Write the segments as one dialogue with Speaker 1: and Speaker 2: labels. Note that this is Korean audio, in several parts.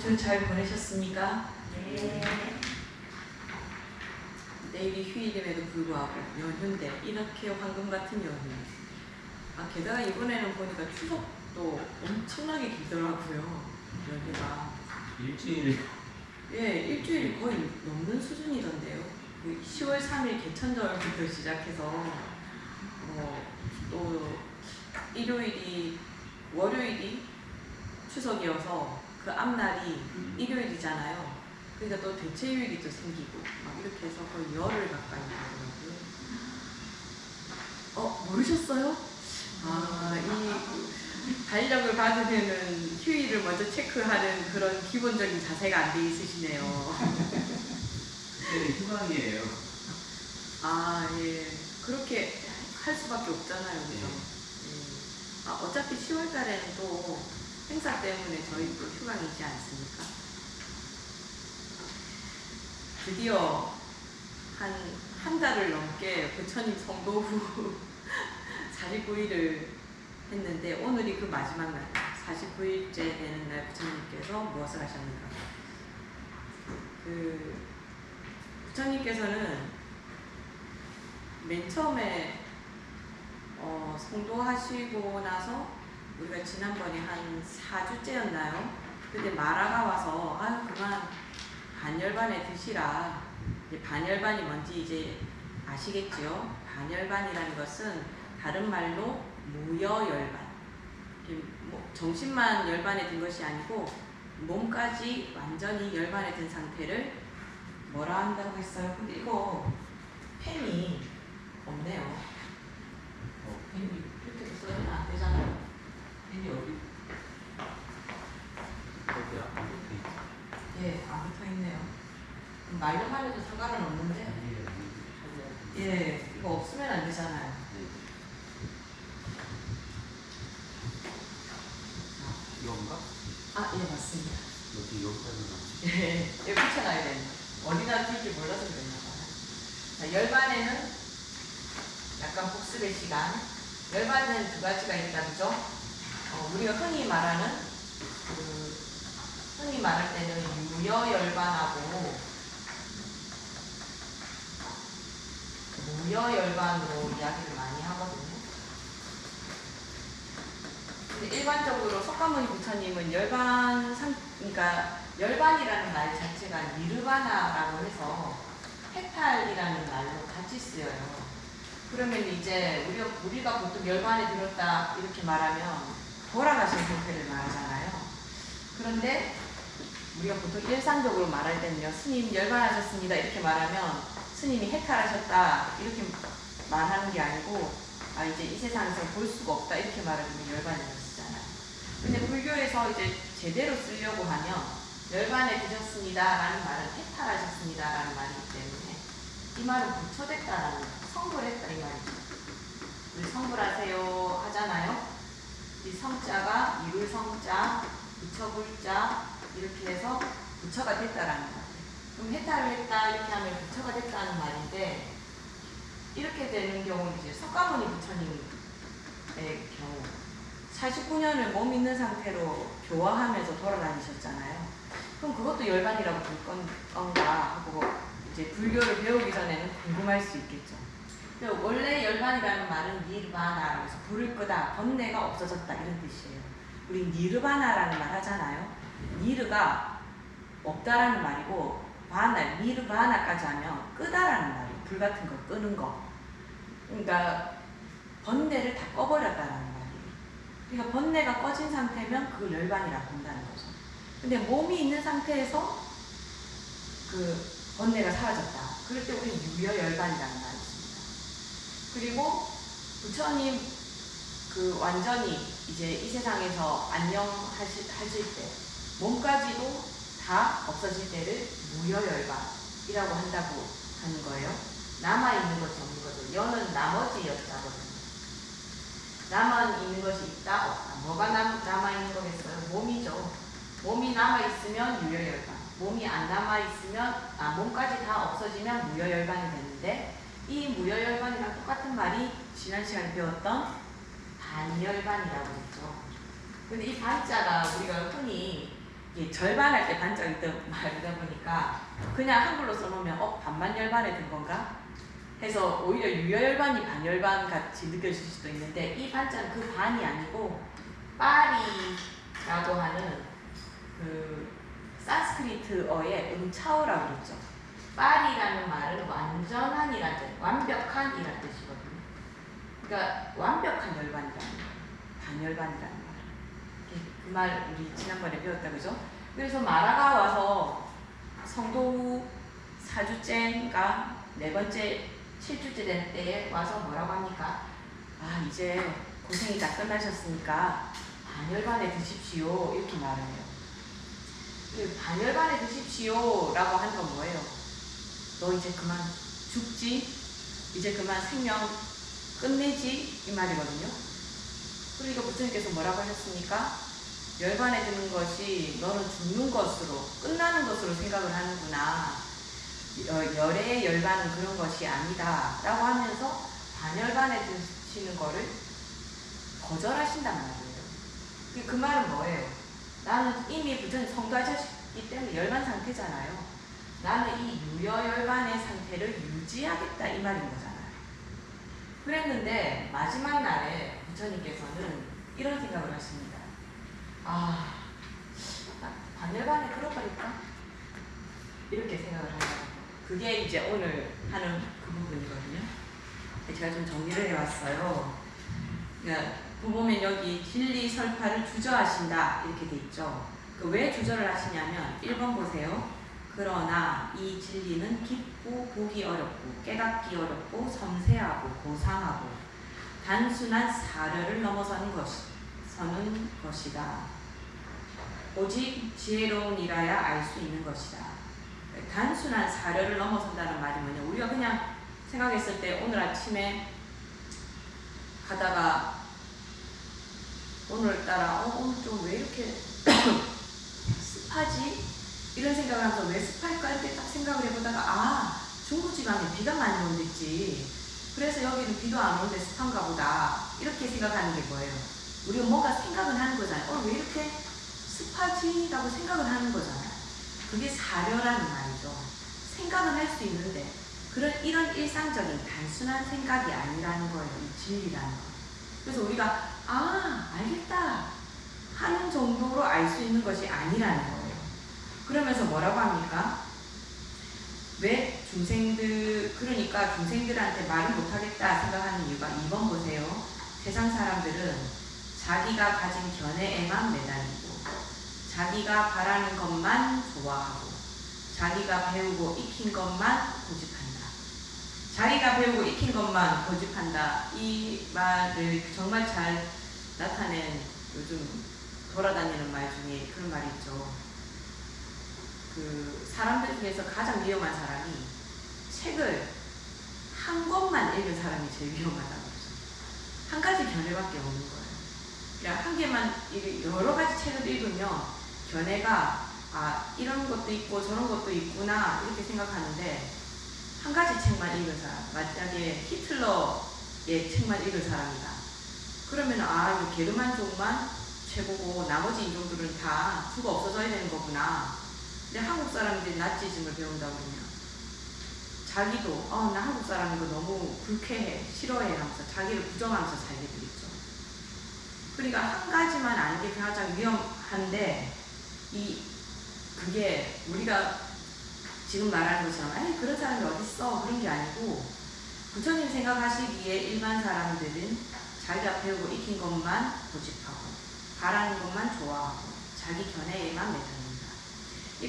Speaker 1: 주 잘 보내셨습니까?
Speaker 2: 네.
Speaker 1: 내일이 휴일임에도 불구하고 연휴인데 이렇게 황금 같은 연휴. 게다가 이번에는 보니까 추석도 엄청나게 길더라고요. 연휴가.
Speaker 3: 일주일.
Speaker 1: 예, 일주일이 거의 넘는 수준이던데요. 10월 3일 개천절부터 시작해서 또 월요일이 추석이어서 그 앞날이 일요일이잖아요. 그러니까 또 대체휴일이 또 생기고 막 이렇게 해서 거의 열흘 가까이 되더라고요. 모르셨어요? 이 달력을 받으면은 휴일을 먼저 체크하는 그런 기본적인 자세가 안 돼 있으시네요.
Speaker 3: 네, 휴방이에요.
Speaker 1: 예. 그렇게 할 수밖에 없잖아요. 그죠? 예. 어차피 10월 달에는 또 행사 때문에 저희 또 휴방이지 않습니까? 드디어 한 달을 넘게 부처님 성도 후 49일을 했는데 오늘이 그 마지막 날, 49일째 되는 날 부처님께서 무엇을 하셨는가? 부처님께서는 맨 처음에 성도하시고 나서 우리가 지난번에 한 4주째였나요? 그때 마라가 와서 그만 반열반에 드시라. 반열반이 뭔지 이제 아시겠죠? 반열반이라는 것은 다른 말로 무여열반. 정신만 열반에 든 것이 아니고 몸까지 완전히 열반에 든 상태를 뭐라 한다고 했어요? 근데 이거 펜이 없네요. 펜이 이렇게 써면 안 되잖아요.
Speaker 3: 펜이 어디? 어디 안 붙어 있지?
Speaker 1: 예, 안 붙어 있네요. 말로만 해도 상관은 없는데.
Speaker 3: 아니에요.
Speaker 1: 예, 이거 없으면 안 되잖아요.
Speaker 3: 이건가?
Speaker 1: 예, 맞습니다.
Speaker 3: 여기 여기까지 나오지.
Speaker 1: 예, 여기 붙여놔야 되는 어디다 둘지 몰라서 그랬나 봐요. 자, 열반에는 약간 복습의 시간. 열반에는 두 가지가 있다, 그죠? 우리가 흔히 말할 때는 무여열반하고 무여열반으로 이야기를 많이 하거든요. 근데 일반적으로 석가모니 부처님은 그러니까 열반이라는 말 자체가 니르바나라고 해서 해탈이라는 말로 같이 쓰여요. 그러면 이제 우리가 보통 열반에 들었다 이렇게 말하면 돌아가신 상태를 말하잖아요. 그런데 우리가 보통 일상적으로 말할 때는요, 스님 열반하셨습니다 이렇게 말하면 스님이 해탈하셨다 이렇게 말하는 게 아니고 이제 이 세상에서 볼 수가 없다 이렇게 말하면 열반이라고 쓰잖아요. 근데 불교에서 이제 제대로 쓰려고 하면 열반에 드셨습니다 라는 말은 해탈하셨습니다 라는 말이기 때문에 이 말은 부처됐다라는 성불했다 이 말이죠. 우리 성불하세요 하잖아요. 이 성자가 이룰 성자, 부처불자 이렇게 해서 부처가 됐다라는 말이에요. 그럼 해탈을 했다 이렇게 하면 부처가 됐다는 말인데 이렇게 되는 경우는 이제 석가모니 부처님의 경우 49년을 몸 있는 상태로 교화하면서 돌아다니셨잖아요. 그럼 그것도 열반이라고 볼 건가 하고 이제 불교를 배우기 전에는 궁금할 수 있겠죠. 원래 열반이라는 말은 니르바나라고 해서 불을 끄다, 번뇌가 없어졌다 이런 뜻이에요. 우리 니르바나라는 말 하잖아요. 니르가 없다라는 말이고 니르바나까지 하면 끄다라는 말이에요. 불 같은 거 끄는 거. 그러니까 번뇌를 다 꺼버렸다라는 말이에요. 그러니까 번뇌가 꺼진 상태면 그걸 열반이라고 본다는 거죠. 근데 몸이 있는 상태에서 그 번뇌가 사라졌다. 그럴 때 우리는 유여열반이라는 말이 있습니다. 그리고 부처님 완전히 이제 이 세상에서 안녕하실 때 몸까지도 다 없어질 때를 무여열반이라고 한다고 하는 거예요. 남아있는 것이 없는 거죠. 여는 나머지 여자거든요. 남아있는 것이 있다, 없다. 뭐가 남아있는 거겠어요? 몸이죠. 몸이 남아있으면 유여열반. 몸이 안 남아있으면, 몸까지 다 없어지면 무여열반이 되는데, 이 무여열반이랑 똑같은 말이 지난 시간에 배웠던 반열반이라고 했죠. 근데 이 반자가 우리가 흔히 이게 절반할 때 반짝이 말다 보니까 그냥 한글로 써놓으면 반만 열반에 든 건가? 해서 오히려 유혈반이 반열반 같이 느껴질 수도 있는데 이 반자는 그 반이 아니고 파리라고 하는 그 산스크리트어의 응차오라고 그랬죠. 파리라는 말은 완전한이란 뜻, 완벽한이란 뜻이거든요. 그러니까 완벽한 열반이라는 말, 반열반이라는 말. 그 말 우리 지난번에 배웠다 그죠? 그래서 마라가 와서 성도 4주째인가 4번째 7주째 된 때에 와서 뭐라고 합니까? 아 이제 고생이 다 끝나셨으니까 반열반에 드십시오 이렇게 말을 해요. 반열반에 드십시오 라고 하는 건 뭐예요? 너 이제 그만 죽지? 이제 그만 생명 끝내지? 이 말이거든요. 그러니까 부처님께서 뭐라고 하셨습니까? 열반에 드는 것이 너는 죽는 것으로 끝나는 것으로 생각을 하는구나. 열의 열반은 그런 것이 아니다 라고 하면서 반열반에 드시는 거를 거절하신단 말이에요. 그 말은 뭐예요? 나는 이미 부처님 성도하셨기 때문에 열반 상태잖아요. 나는 이 유여열반의 상태를 유지하겠다 이 말인 거잖아요. 그랬는데 마지막 날에 부처님께서는 이런 생각을 하십니다. 반열반에 들어버릴까? 이렇게 생각을 하더라고요. 그게 이제 오늘 하는 그 부분이거든요. 제가 좀 정리를 해왔어요. 그러니까 보면 여기 진리 설파를 주저하신다 이렇게 돼 있죠. 왜 주저를 하시냐면 1번 보세요. 그러나 이 진리는 깊고 보기 어렵고 깨닫기 어렵고 섬세하고 고상하고 단순한 사려를 넘어서는 것이다. 오직 지혜로운이라야 알 수 있는 것이다. 단순한 사려를 넘어선다는 말이 뭐냐? 우리가 그냥 생각했을 때 오늘 아침에 가다가 오늘따라 오늘 좀 왜 이렇게 습하지? 이런 생각을 하면서 왜 습할까? 이렇게 딱 생각을 해보다가 중부지방에 비가 많이 온댔지. 그래서 여기는 비도 안 오는데 습한가 보다. 이렇게 생각하는 게 뭐예요? 우리가 뭔가 생각을 하는 거잖아요. 왜 이렇게 습하지? 라고 생각을 하는 거잖아요. 그게 사려라는 말이죠. 생각은 할 수 있는데 이런 일상적인 단순한 생각이 아니라는 거예요. 이 진리라는 거. 그래서 우리가 알겠다 하는 정도로 알 수 있는 것이 아니라는 거예요. 그러면서 뭐라고 합니까? 왜 그러니까 중생들한테 말을 못하겠다 생각하는 이유가 2번 보세요. 세상 사람들은 자기가 가진 견해에만 매달리고 자기가 바라는 것만 좋아하고 자기가 배우고 익힌 것만 고집한다. 자기가 배우고 익힌 것만 고집한다. 이 말을 정말 잘 나타낸 요즘 돌아다니는 말 중에 그런 말이 있죠. 그 사람들 중에서 가장 위험한 사람이 책을 한 권만 읽은 사람이 제일 위험하다고 그러죠. 한 가지 견해밖에 없는 거예요. 그냥 한 개만 여러 가지 책을 읽으면 견해가 이런 것도 있고 저런 것도 있구나 이렇게 생각하는데 한 가지 책만 읽은 사람, 만약에 히틀러의 책만 읽은 사람이다. 그러면 이 게르만족만 최고고 나머지 인종들은 다 죽어 없어져야 되는 거구나. 근데 한국 사람들이 나치즘을 배운다 그러면 자기도 나 한국 사람이고 너무 불쾌해, 싫어해 하면서 자기를 부정하면서 살게 되겠죠. 그러니까 한 가지만 아는 게 가장 위험한데 그게 우리가 지금 말하는 것처럼 그런 사람이 어딨어 그런 게 아니고 부처님 생각하시기에 일반 사람들은 자기가 배우고 익힌 것만 고집하고 바라는 것만 좋아하고 자기 견해에만 매달린다.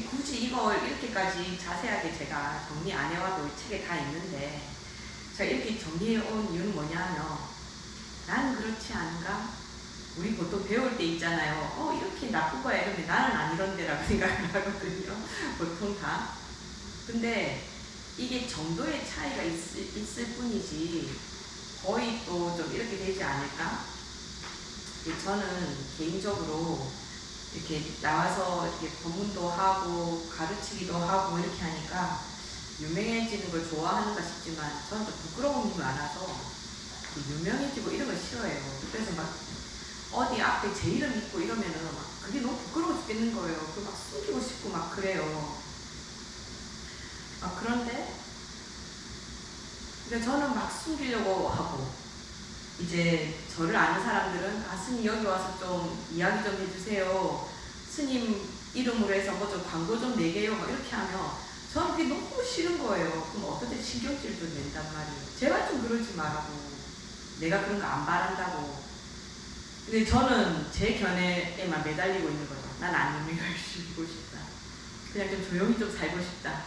Speaker 1: 굳이 이걸 이렇게까지 자세하게 제가 정리 안 해와도 책에 다 있는데 제가 이렇게 정리해 온 이유는 뭐냐면 나는 그렇지 않은가? 우리 보통 배울 때 있잖아요. 이렇게 나쁜 거야 이러면 나는 안 이런데라고 생각을 하거든요. 보통 다. 근데 이게 정도의 차이가 있을 뿐이지 거의 또 좀 이렇게 되지 않을까? 저는 개인적으로 이렇게 나와서 이렇게 법문도 하고 가르치기도 하고 이렇게 하니까 유명해지는 걸 좋아하는가 싶지만 저는 또 부끄러운 일이 많아서 유명해지고 이런 걸 싫어해요. 그래서 막 어디 앞에 제 이름 있고 이러면은 막 그게 너무 부끄러워 죽겠는 거예요. 그 막 숨기고 싶고 막 그래요. 그런데 그러니까 저는 막 숨기려고 하고, 이제 저를 아는 사람들은 스님 여기 와서 좀 이야기 좀 해주세요. 스님 이름으로 해서 뭐 좀 광고 좀 내게요. 막 이렇게 하면 저는 그게 너무 싫은 거예요. 그럼 어떨 때 신경질도 낸단 말이에요. 제발 좀 그러지 말라고. 내가 그런 거 안 바란다고. 근데 저는 제 견해에만 매달리고 있는 거죠. 난 안님을 죽이고 싶다. 그냥 좀 조용히 좀 살고 싶다.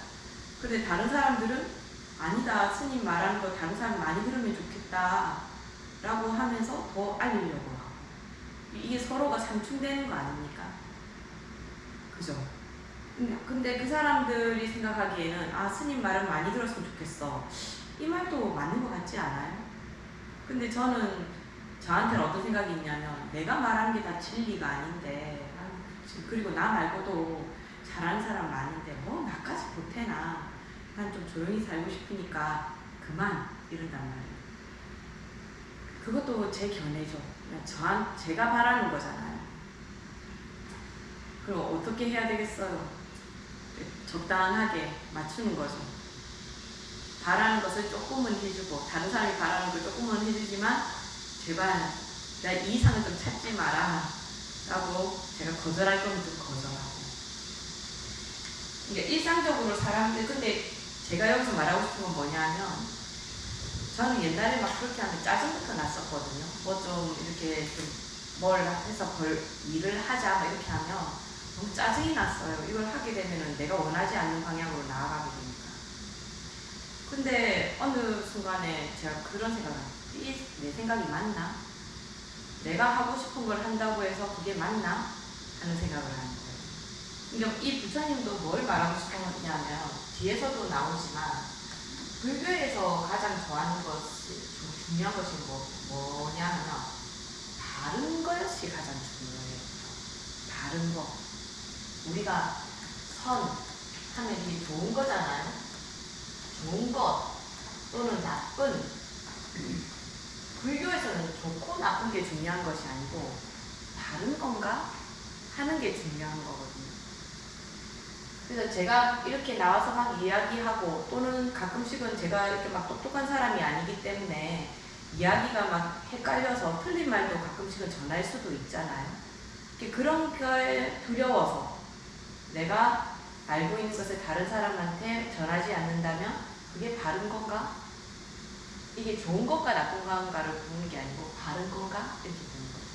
Speaker 1: 근데 다른 사람들은 아니다. 스님 말하는 거 다른 사람 많이 들으면 좋겠다. 라고 하면서 더 알리려고 하고. 이게 서로가 상충되는 거 아닙니까? 그죠? 근데 그 사람들이 생각하기에는 스님 말은 많이 들었으면 좋겠어. 이 말도 맞는 것 같지 않아요? 근데 저한테는 어떤 생각이 있냐면, 내가 말하는 게 다 진리가 아닌데, 그리고 나 말고도 잘하는 사람 많은데 뭐 나까지 못해나. 난 좀 조용히 살고 싶으니까 그만 이런단 말이에요. 그것도 제 견해죠. 제가 바라는 거잖아요. 그럼 어떻게 해야 되겠어요? 적당하게 맞추는 거죠. 바라는 것을 조금은 해주고, 다른 사람이 바라는 걸 조금은 해주지만, 제발 이 이상은 좀 찾지 마라 라고 제가 거절할 거면 좀 거절하고. 그러니까 일상적으로 사람들, 근데 제가 여기서 말하고 싶은 건 뭐냐면, 저는 옛날에 막 그렇게 하면 짜증부터 났었거든요. 뭐 좀 이렇게 좀 뭘 해서 일을 하자 막 이렇게 하면 너무 짜증이 났어요. 이걸 하게 되면은 내가 원하지 않는 방향으로 나아가게 되니까. 근데 어느 순간에 제가 그런 생각을 해요. 내 생각이 맞나? 내가 하고 싶은 걸 한다고 해서 그게 맞나? 하는 생각을 하는 거예요. 그러니까 이 부처님도 뭘 말하고 싶은 거냐면, 뒤에서도 나오지만 불교에서 가장 좋아하는 것이, 중요한 것이 뭐냐 하면 바른 것이 가장 중요해요. 바른 것. 우리가 선 하면 이게 좋은 거잖아요. 좋은 것 또는 나쁜. 불교에서는 좋고 나쁜 게 중요한 것이 아니고 바른 건가 하는 게 중요한 거거든요. 그래서 제가 이렇게 나와서 막 이야기하고, 또는 가끔씩은 제가 이렇게 막 똑똑한 사람이 아니기 때문에 이야기가 막 헷갈려서 틀린 말도 가끔씩은 전할 수도 있잖아요. 그런 걸 두려워서 내가 알고 있는 것을 다른 사람한테 전하지 않는다면 그게 바른 건가? 이게 좋은 것과 나쁜 건가를 보는 게 아니고 바른 건가? 이렇게 보는 거예요.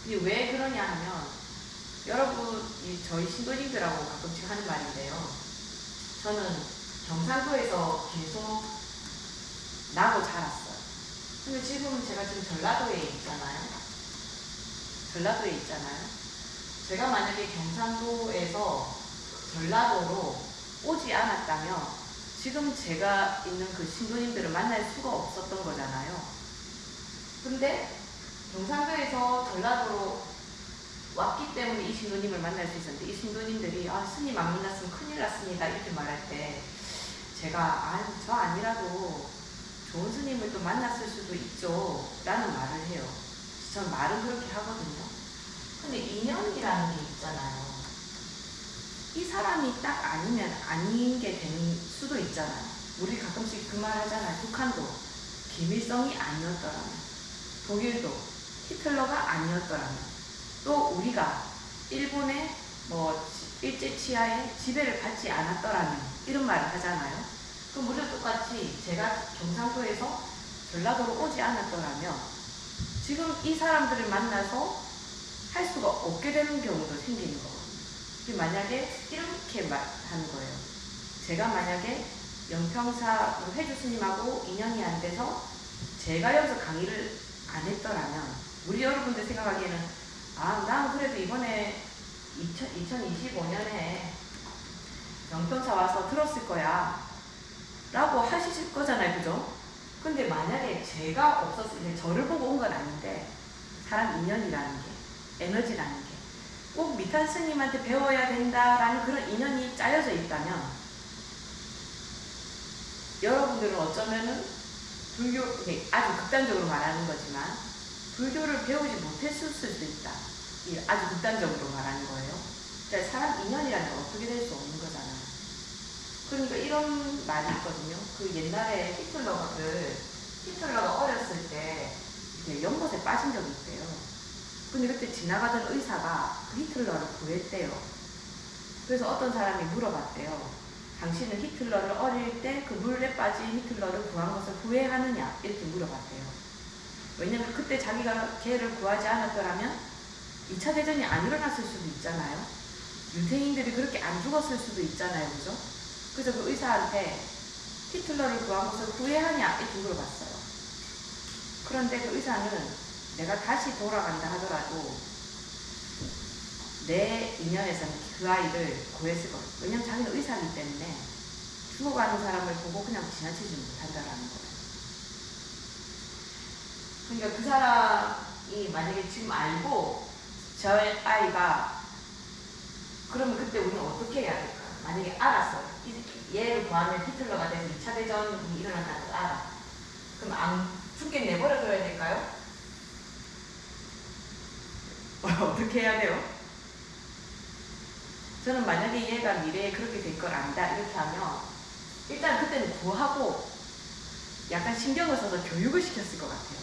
Speaker 1: 이게 왜 그러냐 하면, 여러분, 저희 신도님들하고 가끔씩 하는 말인데요. 저는 경상도에서 계속 나고 자랐어요. 근데 지금 제가 지금 전라도에 있잖아요. 제가 만약에 경상도에서 전라도로 오지 않았다면 지금 제가 있는 그 신도님들을 만날 수가 없었던 거잖아요. 근데 경상도에서 전라도로 왔기 때문에 이 신도님을 만날 수 있었는데, 이 신도님들이 스님 안 만났으면 큰일 났습니다 이렇게 말할 때 제가 저 아니라도 좋은 스님을 또 만났을 수도 있죠 라는 말을 해요. 전 말은 그렇게 하거든요. 근데 인연이라는 게 있잖아요. 이 사람이 딱 아니면 아닌 게 되는 수도 있잖아요. 우리 가끔씩 그 말 하잖아요. 북한도 김일성이 아니었더라면, 독일도 히틀러가 아니었더라면, 또 우리가 일본의 일제 치하에 지배를 받지 않았더라면, 이런 말을 하잖아요. 그럼 우리도 똑같이 제가 경상도에서 전라도로 오지 않았더라면 지금 이 사람들을 만나서 할 수가 없게 되는 경우도 생기는 거거든요. 만약에 이렇게 말하는 거예요. 제가 만약에 영평사 회주 스님하고 인연이 안 돼서 제가 여기서 강의를 안 했더라면, 우리 여러분들 생각하기에는 난 그래도 이번에 2025년에 영평사 와서 들었을 거야 라고 하실 거잖아요. 그죠? 근데 만약에 제가 없었을 때, 저를 보고 온 건 아닌데 사람 인연이라는 게, 에너지라는 게 꼭 미탄 스님한테 배워야 된다라는 그런 인연이 짜여져 있다면, 여러분들은 어쩌면은 불교, 아주 극단적으로 말하는 거지만 불교를 배우지 못했을 수도 있다. 아주 극단적으로 말하는 거예요. 그러니까 사람 인연이라는 게 어떻게 될 수 없는 거잖아요. 그러니까 이런 말이 있거든요. 그 옛날에 히틀러가 어렸을 때 이렇게 연못에 빠진 적이 있대요. 근데 그때 지나가던 의사가 그 히틀러를 구했대요. 그래서 어떤 사람이 물어봤대요. 당신은 히틀러를 어릴 때 그 물에 빠진 히틀러를 구한 것을 후회하느냐? 이렇게 물어봤대요. 왜냐면 그때 자기가 걔를 구하지 않았더라면 2차 대전이 안 일어났을 수도 있잖아요. 유태인들이 그렇게 안 죽었을 수도 있잖아요. 그죠? 그래서 그 의사한테 히틀러를 구한 것을 후회하냐? 이렇게 물어봤어요. 그런데 그 의사는 내가 다시 돌아간다 하더라도 내 인연에서는 그 아이를 구했을 거예요. 왜냐면 자기는 의사이기 때문에 죽어가는 사람을 보고 그냥 지나치지 못한다라는 거예요. 그러니까 그 사람이 만약에 지금 알고 저 아이가 그러면 그때 우리는 어떻게 해야 될까? 만약에 알았어. 얘를 구하면 히틀러가 돼서 2차 대전이 일어난다는 걸 알아. 그럼 안 죽게 내버려둬야 될까요? 어떻게 해야 돼요? 저는 만약에 얘가 미래에 그렇게 될 걸 안다 이렇게 하면 일단 그때는 구하고 약간 신경을 써서 교육을 시켰을 것 같아요.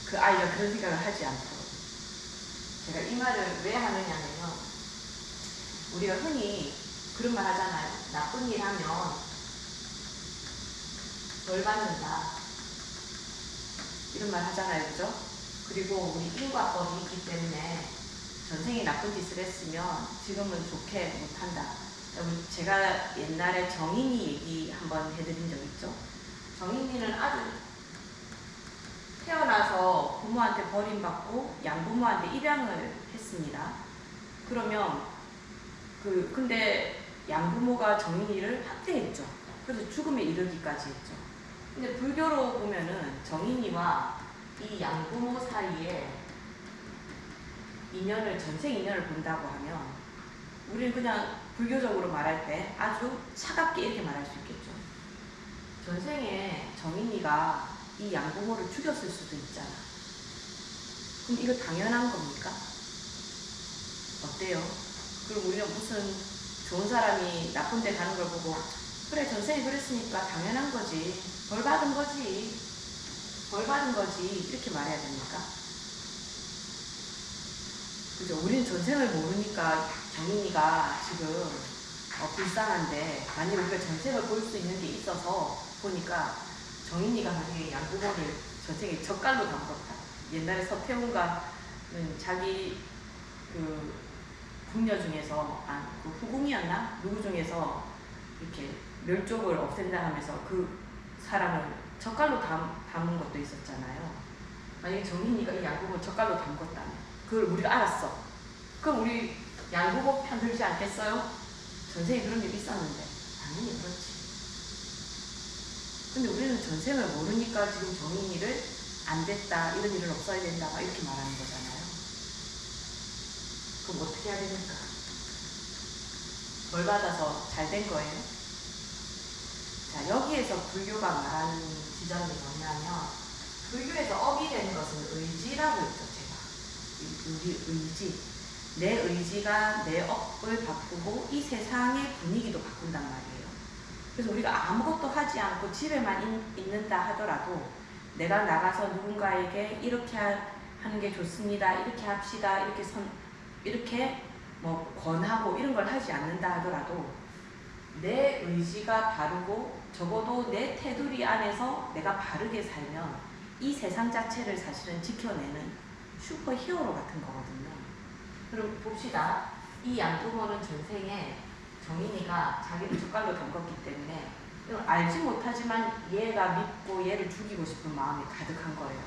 Speaker 1: 그 아이가 그런 생각을 하지 않도록. 제가 이 말을 왜 하느냐면요. 우리가 흔히 그런 말 하잖아요. 나쁜 일 하면 벌 받는다. 이런 말 하잖아요. 그죠? 그리고 우리 인과법이 있기 때문에 전생에 나쁜 짓을 했으면 지금은 좋게 못한다. 제가 옛날에 정인이 얘기 한번 해드린 적 있죠. 정인이는 아주 태어나서 부모한테 버림받고 양부모한테 입양을 했습니다. 그러면 근데 양부모가 정인이를 학대했죠. 그래서 죽음에 이르기까지 했죠. 근데 불교로 보면은 정인이와 이 양부모 사이에 인연을, 전생 인연을 본다고 하면 우리는 그냥 불교적으로 말할 때 아주 차갑게 이렇게 말할 수 있겠죠. 전생에 정인이가 이 양부모를 죽였을 수도 있잖아. 그럼 이거 당연한 겁니까? 어때요? 그럼 우리는 무슨 좋은 사람이 나쁜 데 가는 걸 보고 그래 전생에 그랬으니까 당연한 거지. 벌 받은 거지. 벌 받은 거지. 이렇게 말해야 됩니까? 그죠? 우리는 전생을 모르니까 정인이가 지금 불쌍한데 만약에 우리가 전생을 볼 수 있는 게 있어서 보니까 정인이가 만약에 양부모를 전생에 젓갈로 담궜다. 옛날에 서태웅가는 자기 그 궁녀 중에서 그 후궁이었나? 누구 중에서 이렇게 멸종을 없앤다 하면서 그 사람을 젓갈로 담은 것도 있었잖아요. 만약에 정인이가 이 양부모 젓갈로 담궜다면 그걸 우리가 알았어. 그럼 우리 양부모 편 들지 않겠어요? 전생에 그런 일이 있었는데 당연히 그렇지. 근데 우리는 전생을 모르니까 지금 정인이를 안 됐다, 이런 일은 없어야 된다 막 이렇게 말하는 거잖아요. 그럼 어떻게 해야 됩니까? 벌 받아서 잘 된 거예요? 자, 여기에서 불교가 말하는 지점이 뭐냐면 불교에서 업이 되는 것은 의지라고 했죠. 우리 의지, 내 의지가 내 업을 바꾸고 이 세상의 분위기도 바꾼단 말이에요. 그래서 우리가 아무것도 하지 않고 집에만 있는다 하더라도 내가 나가서 누군가에게 이렇게 하는 게 좋습니다, 이렇게 합시다, 이렇게 뭐 권하고 이런 걸 하지 않는다 하더라도 내 의지가 바르고 적어도 내 테두리 안에서 내가 바르게 살면 이 세상 자체를 사실은 지켜내는 슈퍼 히어로 같은 거거든요. 그럼 봅시다. 이 양부모는 전생에 정인이가 자기를 젓갈로 담궜기 때문에 알지 못하지만 얘가 믿고 얘를 죽이고 싶은 마음이 가득한 거예요.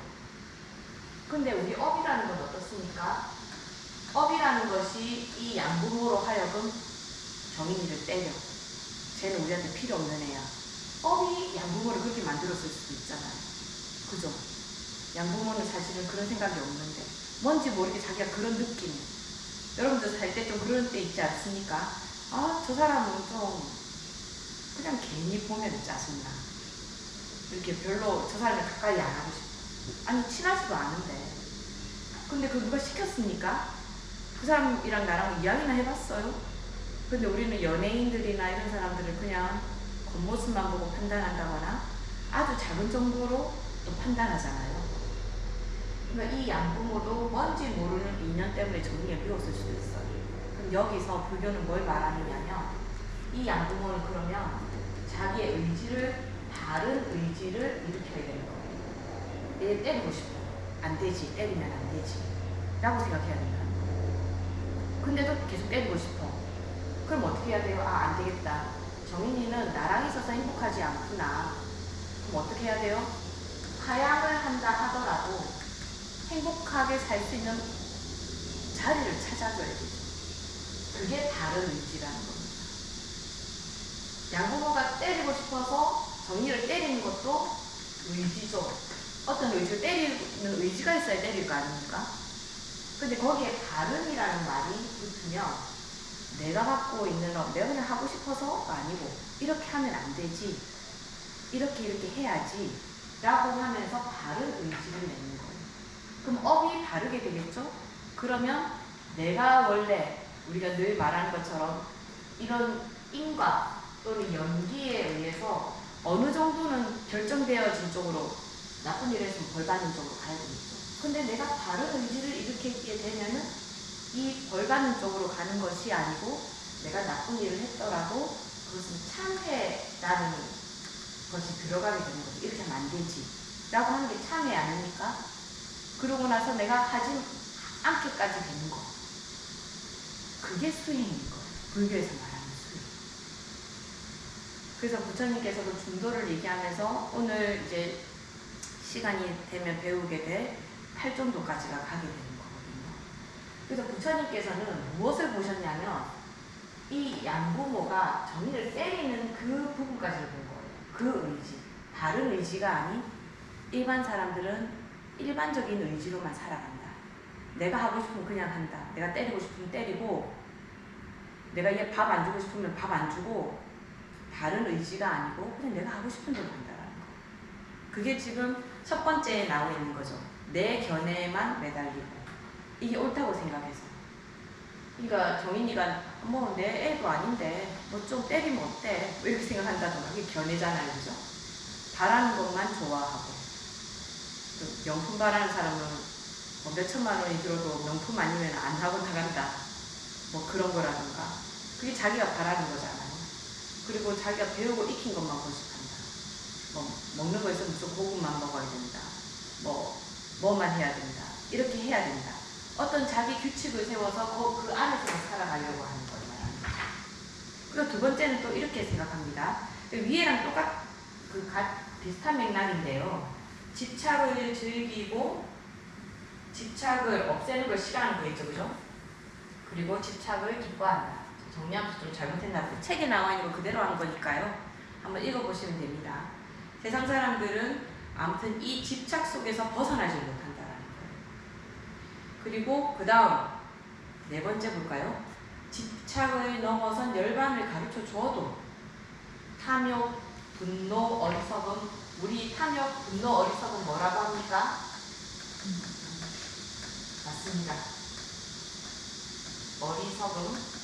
Speaker 1: 근데 우리 업이라는 건 어떻습니까? 업이라는 것이 이 양부모로 하여금 정인이를 때려. 쟤는 우리한테 필요 없는 애야. 업이 양부모를 그렇게 만들었을 수도 있잖아요. 그죠? 양부모는 사실은 그런 생각이 없는데 뭔지 모르게 자기가 그런 느낌. 여러분들 살 때 좀 그런 때 있지 않습니까? 아, 저 사람은 좀 그냥 괜히 보면 짜증나. 이렇게 별로 저 사람을 가까이 안 하고 싶어. 아니 친하지도 않은데 근데 그 누가 시켰습니까? 그 사람이랑 나랑 이야기나 해봤어요? 근데 우리는 연예인들이나 이런 사람들을 그냥 겉모습만 보고 판단한다거나 아주 작은 정보로 또 판단하잖아요. 그러니까 이 양부모도 뭔지 모르는 인연 때문에 정리에 비웠을 수도 있어요. 그럼 여기서 불교는 뭘 말하느냐면 이 양부모는 그러면 자기의 의지를 다른 의지를 일으켜야 되는 거예요. 얘 때리고 싶어. 안 되지. 때리면 안 되지. 라고 생각해야 된다는 거예요. 근데도 계속 때리고 싶어. 그럼 어떻게 해야 돼요? 아, 안 되겠다. 정인이는 나랑 있어서 행복하지 않구나. 그럼 어떻게 해야 돼요? 화양을 한다 하더라도 행복하게 살 수 있는 자리를 찾아줘야 되죠. 그게 다른 의지라는 겁니다. 양부모가 때리고 싶어서 정의를 때리는 것도 의지죠. 어떤 의지를 때리는 의지가 있어야 때릴 거 아닙니까? 근데 거기에 다른이라는 말이 붙으면 내가 갖고 있는 업, 내가 그냥 하고 싶어서가 아니고 이렇게 하면 안 되지. 이렇게 해야지. 라고 하면서 바른 의지를 내는 거예요. 그럼 업이 바르게 되겠죠? 그러면 내가 원래 우리가 늘 말하는 것처럼 이런 인과 또는 연기에 의해서 어느 정도는 결정되어진 쪽으로 나쁜 일을 했으면 벌 받는 쪽으로 가야 되겠죠. 근데 내가 바른 의지를 일으키게 되면은 이 벌 받는 쪽으로 가는 것이 아니고 내가 나쁜 일을 했더라도 그것은 참회라는 것이 들어가게 되는 거죠. 이렇게 하면 안 되지. 라고 하는 게 참회 아닙니까? 그러고 나서 내가 하지 않게까지 되는 거. 그게 수행인 거예요. 불교에서 말하는 수행. 그래서 부처님께서도 중도를 얘기하면서 오늘 이제 시간이 되면 배우게 될 팔종도까지가 가게 되는 거거든요. 그래서 부처님께서는 무엇을 보셨냐면 이 양부모가 정의를 때리는 그 부분까지를 본 거예요. 그 의지. 다른 의지가 아닌 일반 사람들은 일반적인 의지로만 살아간다. 내가 하고 싶으면 그냥 한다. 내가 때리고 싶으면 때리고 내가 얘 밥 안 주고 싶으면 밥 안 주고 다른 의지가 아니고 그냥 내가 하고 싶은 대로 한다라는 거. 그게 지금 첫 번째에 나와 있는 거죠. 내 견해에만 매달리고 이게 옳다고 생각해서. 그러니까 정인이가 뭐 내 애도 아닌데 뭐 좀 때리면 어때? 뭐 이렇게 생각한다던가 그게 견해잖아요. 그죠? 바라는 것만 좋아하고 명품 바라는 사람은 뭐 몇천만 원이 들어도 명품 아니면 안 하고 나간다. 뭐 그런 거라던가. 그게 자기가 바라는 거잖아요. 그리고 자기가 배우고 익힌 것만 고집한다. 뭐 먹는 거에서 무슨 고급만 먹어야 된다. 뭐만 해야 된다. 이렇게 해야 된다. 어떤 자기 규칙을 세워서 그 안에서 살아가려고 하는 걸 말합니다. 그리고 두 번째는 또 이렇게 생각합니다. 위에랑 비슷한 맥락인데요. 집착을 즐기고 집착을 없애는 걸 싫어하는 거 있죠, 그죠? 그리고 집착을 기뻐한다. 정리하면서 좀 잘못했나? 책에 나와 있는 거 그대로 한 거니까요. 한번 읽어보시면 됩니다. 세상 사람들은 아무튼 이 집착 속에서 벗어나지 못한다라는 거예요. 그리고 그 다음 네 번째 볼까요? 집착을 넘어선 열반을 가르쳐 주어도 탐욕, 분노, 어리석음. 우리 탐욕, 분노, 어리석음 뭐라고 합니까? 맞습니다. 어리석음.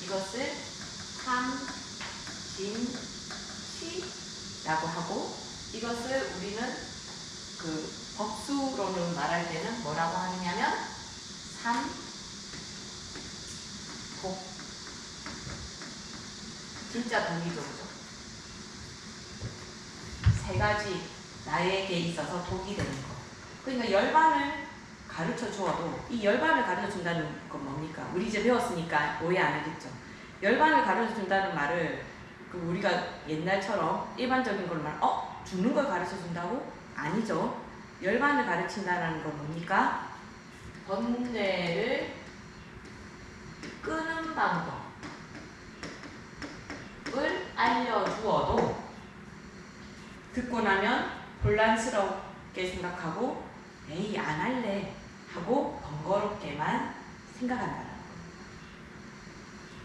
Speaker 1: 이것을 탐, 진, 치라고 하고 이것을 우리는 그 법수로는 말할 때는 뭐라고 하느냐면 삼, 독. 진짜 독이죠. 세 가지 나에게 있어서 독이 되는 거. 그러니까 열반을 가르쳐 주어도 이 열반을 가르쳐 준다는 건 뭡니까? 우리 이제 배웠으니까 오해 안 하겠죠. 열반을 가르쳐 준다는 말을 우리가 옛날처럼 일반적인 걸만 죽는 걸 가르쳐 준다고? 아니죠. 열반을 가르친다는 건 뭡니까? 번뇌를 끄는 방법을 알려주어도 듣고 나면 혼란스럽게 생각하고 에이 안 할래 하고 번거롭게만 생각한다는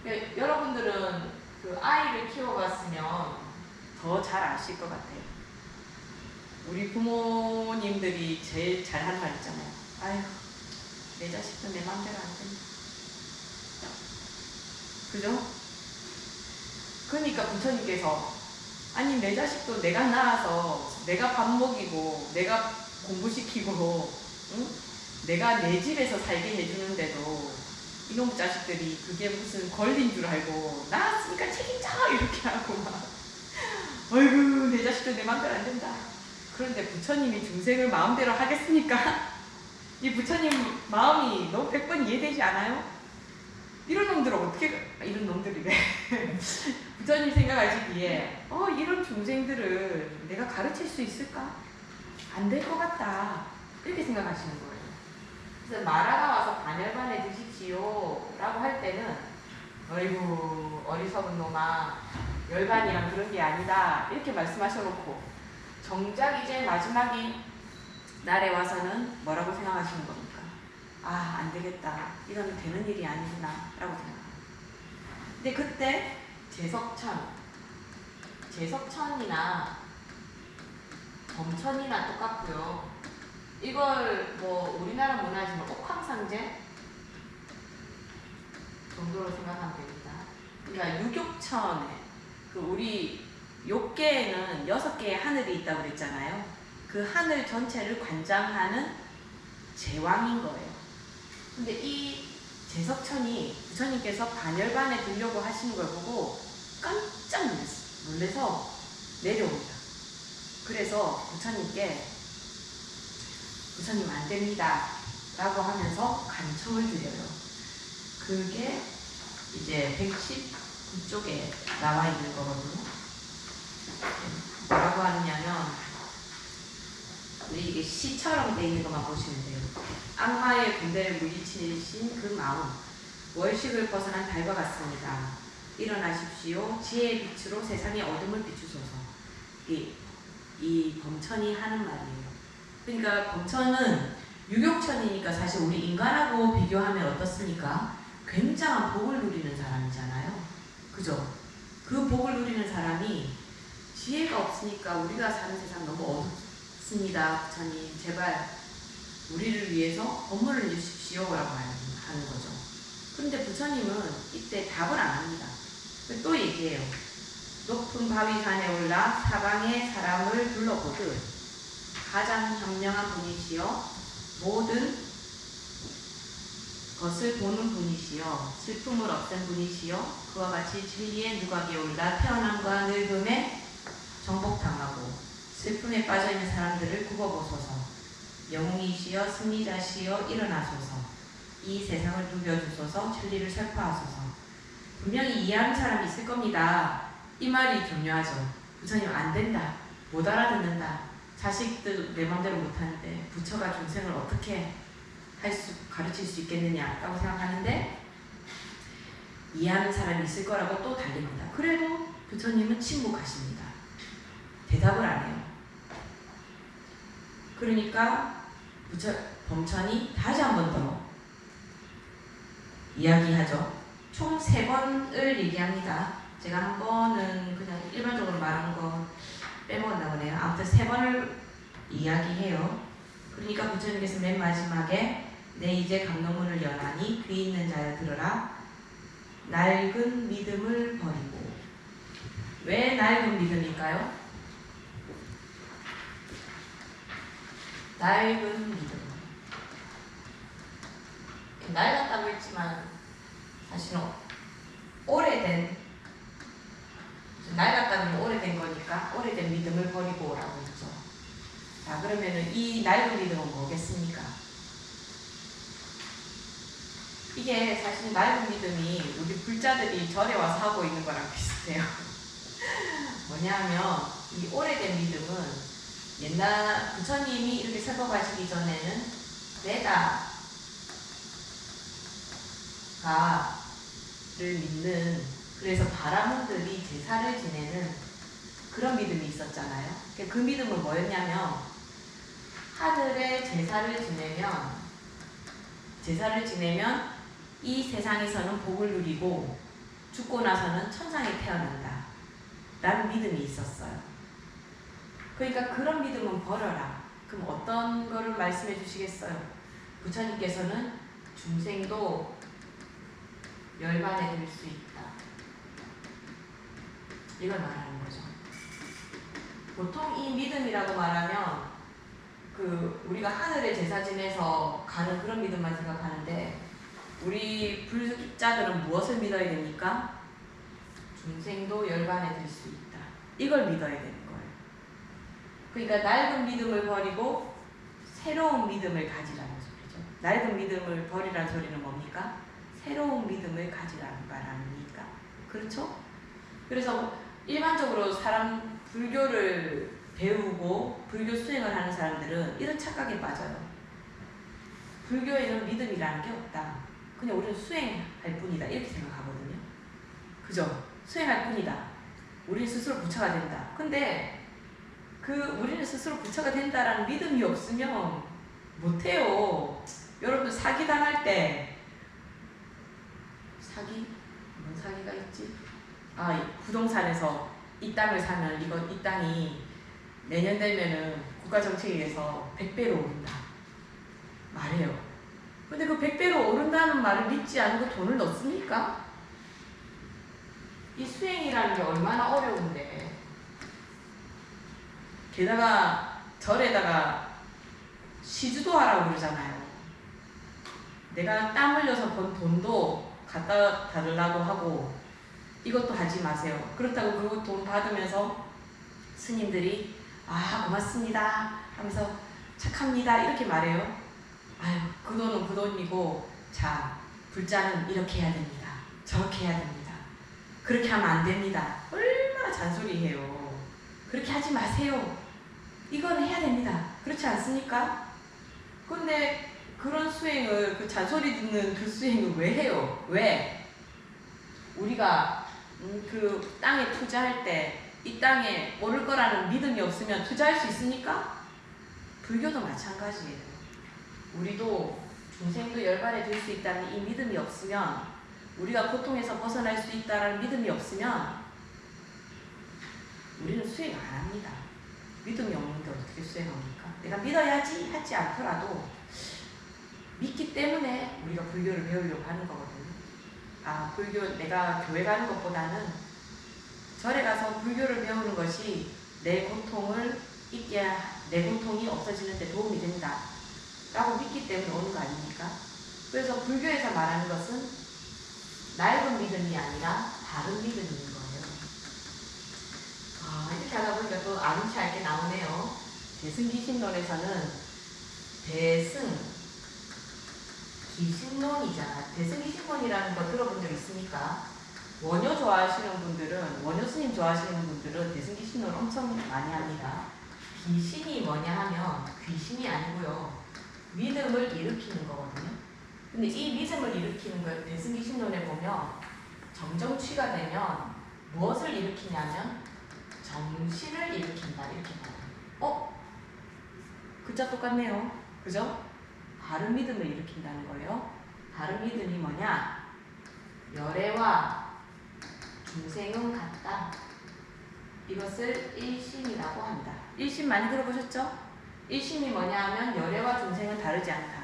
Speaker 1: 거예요. 여러분들은 그 아이를 키워봤으면 더 잘 아실 것 같아요. 우리 부모님들이 제일 잘하는 말 있잖아요. 아이고 내 자식도 내 맘대로 안 된다. 그죠? 그러니까 부처님께서 아니 내 자식도 내가 낳아서 내가 밥 먹이고 내가 공부시키고 응? 내가 내 집에서 살게 해주는데도 이놈 자식들이 그게 무슨 권리인 줄 알고 낳았으니까 책임져 이렇게 하고 막 어이구 내 자식도 내 맘대로 안 된다. 그런데 부처님이 중생을 마음대로 하겠습니까? 이 부처님 마음이 너무 100번 이해되지 않아요? 이런 놈들은 어떻게 이런 놈들이래 부처님 생각하시기에 이런 중생들을 내가 가르칠 수 있을까? 안 될 것 같다 이렇게 생각하시는 거예요. 그래서 마라가 와서 반열반에 드십시오 라고 할 때는 어이구 어리석은 놈아 열반이란 그런 게 아니다 이렇게 말씀하셔놓고 정작 이제 마지막이 날에 와서는 뭐라고 생각하시는 겁니까? 아 안되겠다 이건 되는 일이 아니구나 라고 생각합니다. 근데 그때 제석천이나 범천이나 똑같고요. 이걸 뭐 우리나라 문화지만 옥황상제 정도로 생각하면 됩니다. 그러니까 유격천에 그 우리 욕계에는 6개의 하늘이 있다고 그랬잖아요. 그 하늘 전체를 관장하는 제왕인 거예요. 근데 이 제석천이 부처님께서 반열반에 들려고 하시는 걸 보고 깜짝 놀라서 내려옵니다. 그래서 부처님께 부처님 안 됩니다 라고 하면서 간청을 드려요. 그게 이제 119쪽에 나와 있는 거거든요. 뭐라고 하느냐면 우리 이게 시처럼 돼 있는 것만 보시면 돼요. 악마의 군대를 물리치신 그 마음 월식을 벗어난 달과 같습니다. 일어나십시오. 지혜의 빛으로 세상의 어둠을 비추소서. 이 범천이 하는 말이에요. 그러니까 범천은 유격천이니까 사실 우리 인간하고 비교하면 어떻습니까? 굉장한 복을 누리는 사람이잖아요. 그죠? 그 복을 누리는 사람이 지혜가 없으니까 우리가 사는 세상 너무 어둡습니다. 부처님 제발 우리를 위해서 법문을 주십시오 라고 하는 거죠. 그런데 부처님은 이때 답을 안 합니다. 또 얘기해요. 높은 바위산에 올라 사방의 사람을 둘러보듯 가장 현명한 분이시여 모든 것을 보는 분이시여 슬픔을 없앤 분이시여 그와 같이 진리의 누각에 올라 태어남과 늙음에 정복당하고 슬픔에 빠져있는 사람들을 굽어보소서. 영웅이시여 승리자시여 일어나소서. 이 세상을 누벼주소서. 진리를 설파하소서. 분명히 이해하는 사람이 있을 겁니다. 이 말이 중요하죠. 부처님 안 된다. 못 알아듣는다. 자식들 내 맘대로 못하는데 부처가 중생을 어떻게 가르칠 수 있겠느냐라고 생각하는데 이해하는 사람이 있을 거라고 또 달립니다. 그래도 부처님은 침묵하십니다. 대답을 안 해요. 그러니까 범천이 다시 한 번 더 이야기하죠. 총 3번을 얘기합니다. 제가 한 번은 그냥 일반적으로 말한 거 빼먹었나 보네요. 아무튼 3번을 이야기해요. 그러니까 부처님께서 맨 마지막에 내 이제 감론문을 연하니 귀 있는 자여 들으라. 낡은 믿음을 버리고. 왜 낡은 믿음일까요? 낡은 믿음. 낡았다고 했지만 사실은 오래된, 낡았다는 건 오래된 거니까 오래된 믿음을 버리고 라고 했죠. 자, 그러면은 이 낡은 믿음은 뭐겠습니까? 이게 사실 낡은 믿음이 우리 불자들이 절에 와서 하고 있는 거랑 비슷해요. 뭐냐면 이 오래된 믿음은 옛날 부처님이 이렇게 설법하시기 전에는 내다를 믿는, 그래서 바라문들이 제사를 지내는 그런 믿음이 있었잖아요. 그 믿음은 뭐였냐면 하늘에 제사를 지내면 이 세상에서는 복을 누리고 죽고 나서는 천상에 태어난다 라는 믿음이 있었어요. 그러니까 그런 믿음은 버려라. 그럼 어떤 거를 말씀해 주시겠어요? 부처님께서는 중생도 열반에 들 수 있다. 이걸 말하는 거죠. 보통 이 믿음이라고 말하면 우리가 하늘의 제사 지내서 가는 그런 믿음만 생각하는데 우리 불자들은 무엇을 믿어야 됩니까? 중생도 열반에 들 수 있다. 이걸 믿어야 되는 거예요. 그러니까 낡은 믿음을 버리고 새로운 믿음을 가지라는 소리죠. 낡은 믿음을 버리라는 소리는 뭡니까? 새로운 믿음을 가지라는 말입니까? 그렇죠? 그래서 일반적으로 불교를 배우고 불교 수행을 하는 사람들은 이런 착각에 빠져요. 불교에는 믿음이라는 게 없다. 그냥 우리는 수행할 뿐이다. 이렇게 생각하거든요. 그죠? 수행할 뿐이다. 우리 스스로 부처가 된다. 근데 우리는 스스로 부처가 된다라는 믿음이 없으면 못해요. 여러분 사기 당할 때 뭔 사기가 있지? 부동산에서 이 땅을 사면 이 땅이 내년 되면은 국가정책에 의해서 100배로 오른다 말해요. 근데 그 100배로 오른다는 말을 믿지 않고 돈을 넣습니까? 이 수행이라는 게 얼마나 어려운데. 게다가 절에다가 시주도 하라고 그러잖아요. 내가 땀 흘려서 번 돈도 갖다 달라고 하고 이것도 하지 마세요. 그렇다고 그 돈 받으면서 스님들이 고맙습니다 하면서 착합니다 이렇게 말해요. 그 돈은 그 돈이고 자 불자는 이렇게 해야 됩니다. 저렇게 해야 됩니다. 그렇게 하면 안 됩니다. 얼마나 잔소리해요. 그렇게 하지 마세요. 이거는 해야 됩니다. 그렇지 않습니까? 근데 그런 수행을 그 잔소리 듣는 그 수행을 왜 해요? 왜? 우리가 그 땅에 투자할 때 이 땅에 오를 거라는 믿음이 없으면 투자할 수 있습니까? 불교도 마찬가지예요. 우리도 중생도 열반에 들 수 있다는 이 믿음이 없으면 우리가 고통에서 벗어날 수 있다는 믿음이 없으면 우리는 수행 안 합니다. 믿음이 없는데 어떻게 수행합니까? 내가 믿어야지 하지 않더라도 믿기 때문에 우리가 불교를 배우려고 하는 거거든요. 내가 교회 가는 것보다는 절에 가서 불교를 배우는 것이 내 고통이 없어지는 데 도움이 된다 라고 믿기 때문에 오는 거 아닙니까? 그래서 불교에서 말하는 것은 낡은 믿음이 아니라 바른 믿음인 거예요. 이렇게 하다 보니까 또 아름치 않게 나오네요. 대승기신론에서는 기신론이잖아. 대승기신론이라는 거 들어본 적 있습니까? 원효 스님 좋아하시는 분들은 대승기신론 엄청 많이 합니다. 기신이 뭐냐 하면 귀신이 아니고요. 믿음을 일으키는 거거든요. 근데 이 믿음을 일으키는 걸 대승기신론에 보면 정정취가 되면 무엇을 일으키냐면 정신을 일으킨다 이렇게 말해요. 글자 똑같네요. 그죠? 바른 믿음을 일으킨다는 거예요. 바른 믿음이 뭐냐? 열애와 중생은 같다. 이것을 일심이라고 한다. 일심 많이 들어보셨죠? 일심이 뭐냐 하면 열애와 중생은 다르지 않다.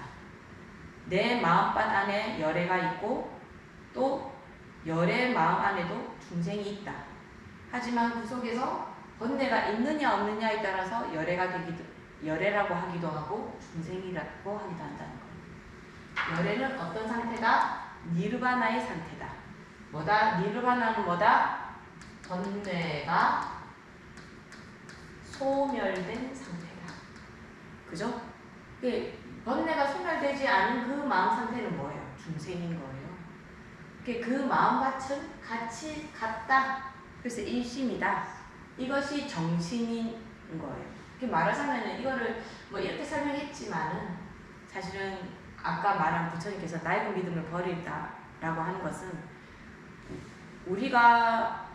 Speaker 1: 내 마음밭 안에 열애가 있고 또 열애 마음 안에도 중생이 있다. 하지만 그 속에서 번뇌가 있느냐 없느냐에 따라서 열애라고 하기도 하고 중생이라고 하기도 한다는 거예요. 열애는 어떤 상태다? 니르바나의 상태다. 니르바나는 뭐다? 번뇌가 소멸된 상태다. 그죠? 번뇌가 소멸되지 않은 그 마음 상태는 뭐예요? 중생인 거예요. 그 마음밭은 같다. 그래서 일심이다. 이것이 정신인 거예요. 말하자면 이거를 이렇게 설명했지만은 사실은 아까 말한 부처님께서 낡은 믿음을 버리다라고 하는 것은 우리가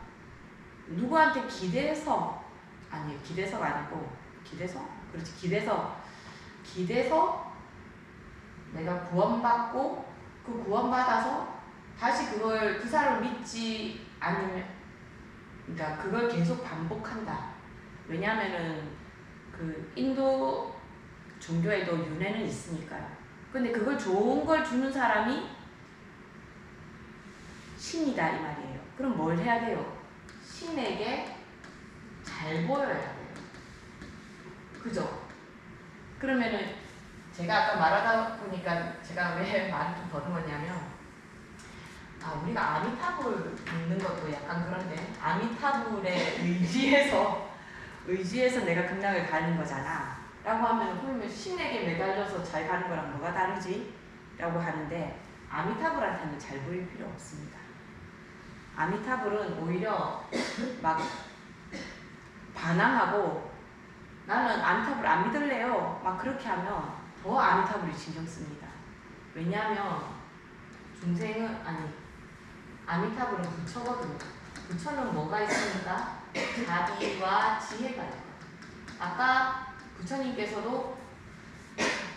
Speaker 1: 누구한테 기대서 내가 구원받고 그 구원받아서 다시 그 사람을 믿지 않으면 그러니까 그걸 계속 반복한다. 왜냐하면은 그 인도 종교에도 윤회는 있으니까요. 근데 그걸 좋은 걸 주는 사람이 신이다 이 말이에요. 그럼 뭘 해야 돼요? 신에게 잘 보여야 돼요. 그죠? 그러면은 제가 아까 말하다 보니까 제가 왜 말을 좀 더듬었냐면 우리가 아미타불 믿는 것도 약간 그런데 아미타불에 의지해서 내가 극락을 가는 거잖아 라고 하면 그러면 신에게 매달려서 잘 가는 거랑 뭐가 다르지? 라고 하는데 아미타불한테는 잘 보일 필요 없습니다. 아미타불은 오히려 막 반항하고 나는 아미타불 안 믿을래요 막 그렇게 하면 더 아미타불이 신경 씁니다. 왜냐하면 중생은 아미타불은 부처거든요. 부처는 뭐가 있습니까? 자비와 지혜가 있어요. 아까 부처님께서도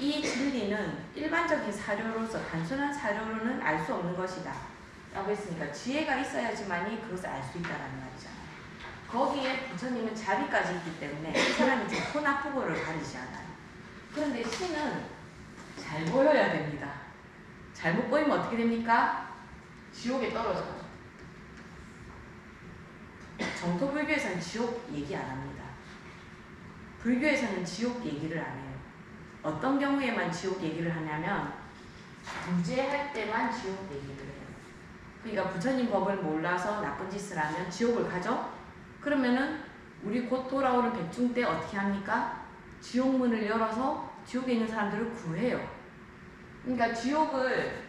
Speaker 1: 이 진리는 일반적인 사료로서 단순한 사료로는 알 수 없는 것이다 라고 했으니까 지혜가 있어야지만이 그것을 알 수 있다는 말이잖아요. 거기에 부처님은 자비까지 있기 때문에 이 사람이 좋고 나쁘고를 가리지 않아요. 그런데 신은 잘 보여야 됩니다. 잘못 보이면 어떻게 됩니까? 지옥에 떨어져요. 정토불교에서는 지옥 얘기 안 합니다. 불교에서는 지옥 얘기를 안 해요. 어떤 경우에만 지옥 얘기를 하냐면 구제할 때만 지옥 얘기를 해요. 그러니까 부처님 법을 몰라서 나쁜 짓을 하면 지옥을 가죠? 그러면은 우리 곧 돌아오는 백중 때 어떻게 합니까? 지옥문을 열어서 지옥에 있는 사람들을 구해요. 그러니까 지옥을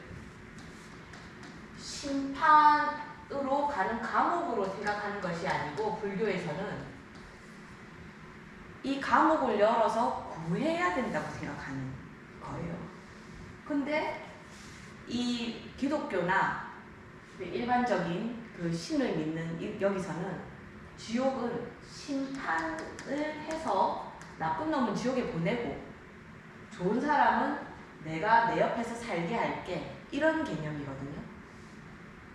Speaker 1: 심판으로 가는 감옥으로 생각하는 것이 아니고 불교에서는 이 감옥을 열어서 구해야 된다고 생각하는 거예요. 근데 이 기독교나 일반적인 그 신을 믿는 여기서는 지옥은 심판을 해서 나쁜 놈은 지옥에 보내고 좋은 사람은 내가 내 옆에서 살게 할게 이런 개념이거든요.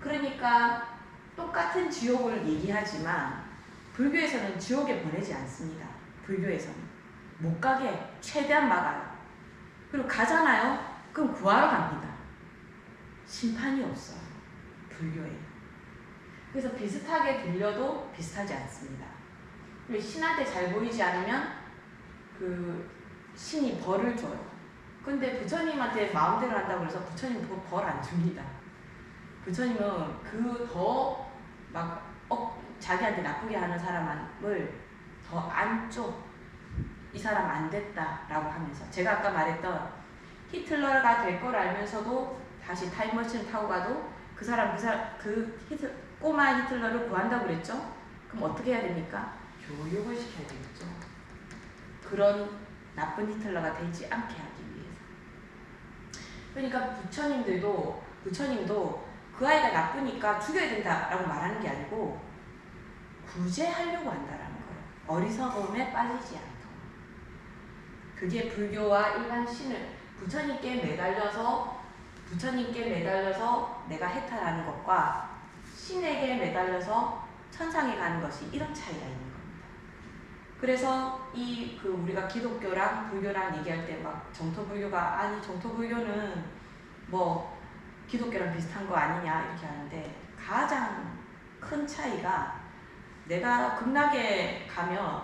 Speaker 1: 그러니까 똑같은 지옥을 얘기하지만 불교에서는 지옥에 보내지 않습니다. 불교에서는 못 가게 최대한 막아요. 그리고 가잖아요. 그럼 구하러 갑니다. 심판이 없어요. 불교에. 그래서 비슷하게 들려도 비슷하지 않습니다. 그리고 신한테 잘 보이지 않으면 그 신이 벌을 줘요. 근데 부처님한테 마음대로 한다고 해서 부처님 벌 안 줍니다. 부처님은 그 더 막 자기한테 나쁘게 하는 사람을 더 안 줘. 이 사람 안 됐다라고 하면서 제가 아까 말했던 히틀러가 될 걸 알면서도 다시 타임머신을 타고 가도 꼬마 히틀러를 구한다고 그랬죠? 그럼 어떻게 해야 됩니까? 교육을 시켜야 되겠죠. 그런 나쁜 히틀러가 되지 않게 하기 위해서. 그러니까 부처님도 그 아이가 나쁘니까 죽여야 된다라고 말하는 게 아니고 구제하려고 한다라는 거예요. 어리석음에 빠지지 않도록. 그게 불교와 일반 신을 부처님께 매달려서 내가 해탈하는 것과 신에게 매달려서 천상에 가는 것이 이런 차이가 있는 겁니다. 그래서 우리가 기독교랑 불교랑 얘기할 때 막 정토불교는 뭐 기독교랑 비슷한 거 아니냐 이렇게 하는데 가장 큰 차이가 내가 극락에 가면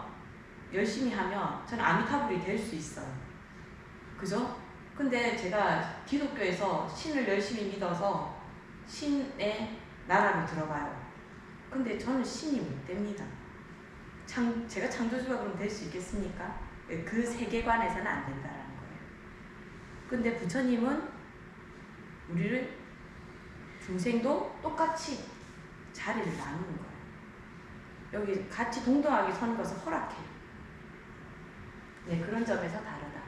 Speaker 1: 열심히 하면 저는 아미타불이 될 수 있어요. 그죠? 근데 제가 기독교에서 신을 열심히 믿어서 신의 나라로 들어가요. 근데 저는 신이 못 됩니다. 제가 창조주가 그럼 될 수 있겠습니까? 그 세계관에서는 안 된다라는 거예요. 근데 부처님은 우리를 중생도 똑같이 자리를 나누는 거예요. 여기 같이 동등하게 서는 것을 허락해요. 네, 그런 점에서 다르다.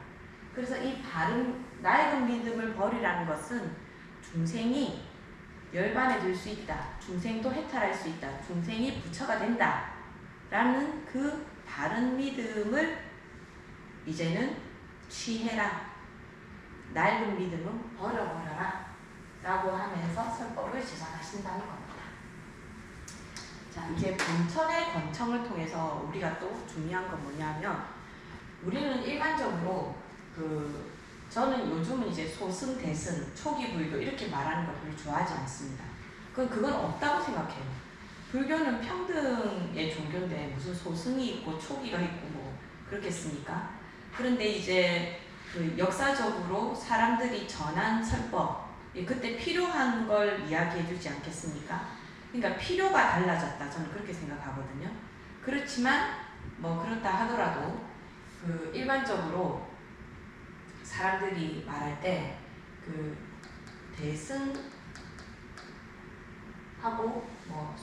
Speaker 1: 그래서 이 바른 낡은 믿음을 버리라는 것은 중생이 열반에 들 수 있다. 중생도 해탈할 수 있다. 중생이 부처가 된다. 라는 그 바른 믿음을 이제는 취해라. 낡은 믿음은 버려버려라. 라고 하면서 설법을 시작하신다는 겁니다. 자, 이제 본천의 권청을 통해서 우리가 또 중요한 건 뭐냐면 우리는 일반적으로 저는 요즘은 이제 소승, 대승, 초기 불교 이렇게 말하는 걸 별로 좋아하지 않습니다. 그건 없다고 생각해요. 불교는 평등의 종교인데 무슨 소승이 있고 초기가 있고 뭐 그렇겠습니까? 그런데 이제 그 역사적으로 사람들이 전한 설법, 그때 필요한 걸 이야기해 주지 않겠습니까? 그러니까 필요가 달라졌다. 저는 그렇게 생각하거든요. 그렇지만 뭐 그렇다 하더라도 그 일반적으로 사람들이 말할 때 그 대승하고 뭐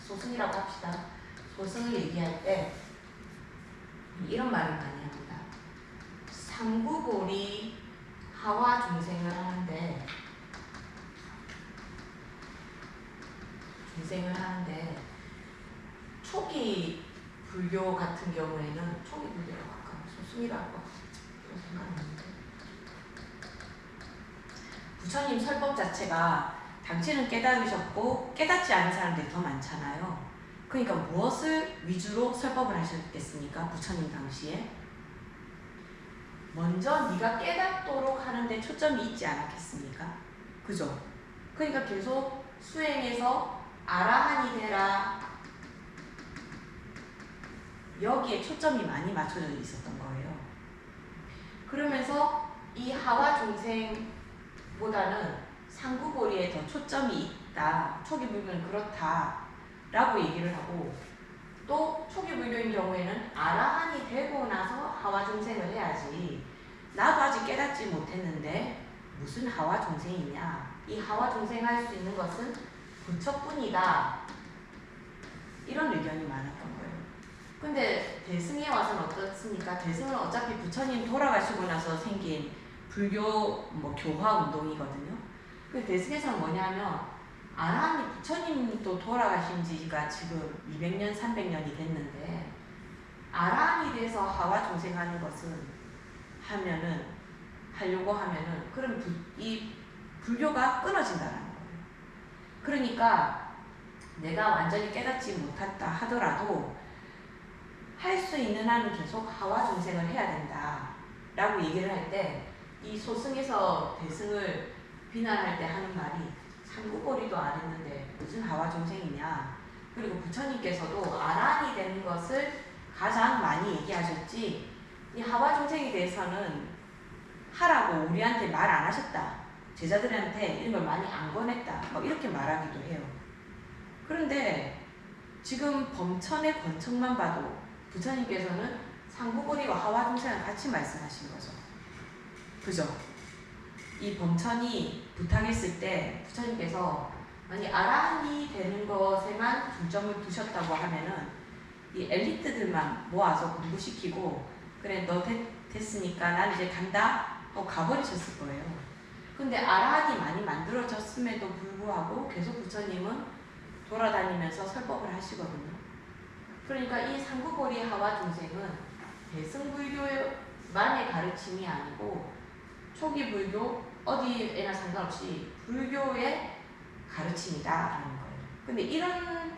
Speaker 1: 소승이라고 합시다. 소승을 얘기할 때 이런 말을 많이 합니다. 상구골이 하와 중생을 하는데 초기 불교 같은 경우에는 초기 불교라고 할까? 소승이라고 생각하는데 부처님 설법 자체가 당신은 깨달으셨고 깨닫지 않은 사람들이 더 많잖아요. 그러니까 무엇을 위주로 설법을 하셨겠습니까? 부처님 당시에 먼저 네가 깨닫도록 하는데 초점이 있지 않았겠습니까? 그죠? 그러니까 계속 수행해서 아라한이 되라 여기에 초점이 많이 맞춰져 있었던 거예요. 그러면서 이 하와 중생보다는 상구보리에 더 초점이 있다. 초기 불교는 그렇다 라고 얘기를 하고, 또 초기 불교인 경우에는 아라한이 되고 나서 하와 중생을 해야지, 나도 아직 깨닫지 못했는데 무슨 하와 중생이냐, 이 하와 중생할 수 있는 것은 부처뿐이다, 이런 의견이 많았던 거예요. 근데 대승에 와서는 어떻습니까? 대승은 어차피 부처님 돌아가시고 나서 생긴 불교 교화 운동이거든요. 그 대승에서는 뭐냐면 아라한이 부처님도 돌아가신 지가 지금 200년, 300년이 됐는데 아라한이 돼서 하와 중생하는 것은 하려고 하면은 그럼 이 불교가 끊어진다는 거예요. 그러니까 내가 완전히 깨닫지 못했다 하더라도 할 수 있는 한은 계속 하와 중생을 해야 된다 라고 얘기를 할 때, 이 소승에서 대승을 비난할 때 하는 말이 상구보리도 안 했는데 무슨 하와 중생이냐, 그리고 부처님께서도 아라한이 되는 것을 가장 많이 얘기하셨지 이 하와 중생에 대해서는 하라고 우리한테 말 안 하셨다, 제자들한테 이런 걸 많이 안 권했다, 이렇게 말하기도 해요. 그런데 지금 범천의 권총만 봐도 부처님께서는 상구보리와 하와 중생을 같이 말씀하신 거죠. 그죠? 이 범천이 부탁했을 때 부처님께서 아니 아라한이 되는 것에만 중점을 두셨다고 하면은 이 엘리트들만 모아서 공부시키고 그래 너 됐으니까 난 이제 간다 하고 가버리셨을 거예요. 근데 아라한이 많이 만들어졌음에도 불구하고 계속 부처님은 돌아다니면서 설법을 하시거든요. 그러니까 이 상구보리 하와 중생은 대승불교만의 가르침이 아니고 초기 불교 어디에나 상관없이 불교의 가르침이다라는 거예요. 근데 이런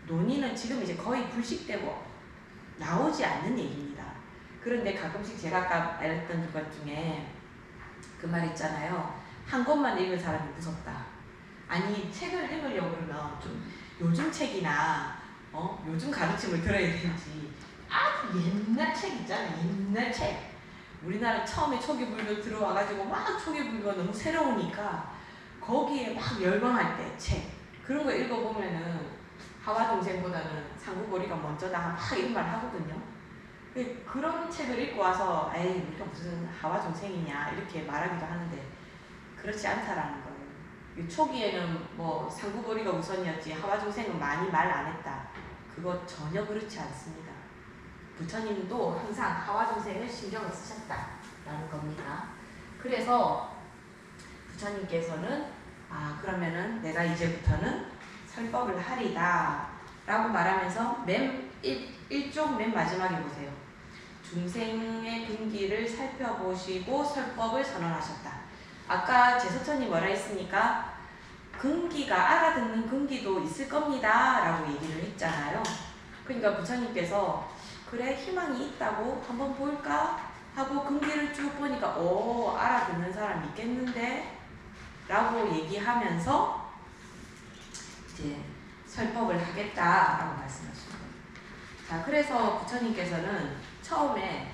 Speaker 1: 논의는 지금 이제 거의 불식되고 나오지 않는 얘기입니다. 그런데 가끔씩 제가 아까 말했던 것 중에 그 말 있잖아요. 한 권만 읽은 사람이 무섭다. 아니 책을 읽으려고 그러면 좀 요즘 책이나 요즘 가르침을 들어야 되지, 아주 옛날 책 있잖아요. 옛날 책. 우리나라 처음에 초기 불교 들어와가지고 막 초기 불교가 너무 새로우니까 거기에 막 열광할 때 책 그런 거 읽어보면은 하와 동생보다는 상구보리가 먼저다 막 이런 말 하거든요. 그런 책을 읽고 와서 에이 우리가 무슨 하와 동생이냐 이렇게 말하기도 하는데 그렇지 않다라는 거예요. 초기에는 상구보리가 우선이었지 하와 동생은 많이 말 안 했다, 그거 전혀 그렇지 않습니다. 부처님도 항상 하와 중생을 신경을 쓰셨다라는 겁니다. 그래서 부처님께서는 그러면은 내가 이제부터는 설법을 하리다 라고 말하면서 1쪽 맨 마지막에 보세요. 중생의 근기를 살펴보시고 설법을 선언하셨다. 아까 제서천이 뭐라 했습니까? 근기가 알아듣는 근기도 있을 겁니다 라고 얘기를 했잖아요. 그러니까 부처님께서 그래 희망이 있다고 한번 볼까 하고 금기를 쭉 보니까 오 알아듣는 사람 있겠는데 라고 얘기하면서 이제 설법을 하겠다라고 말씀하시는 거예요. 자, 그래서 부처님께서는 처음에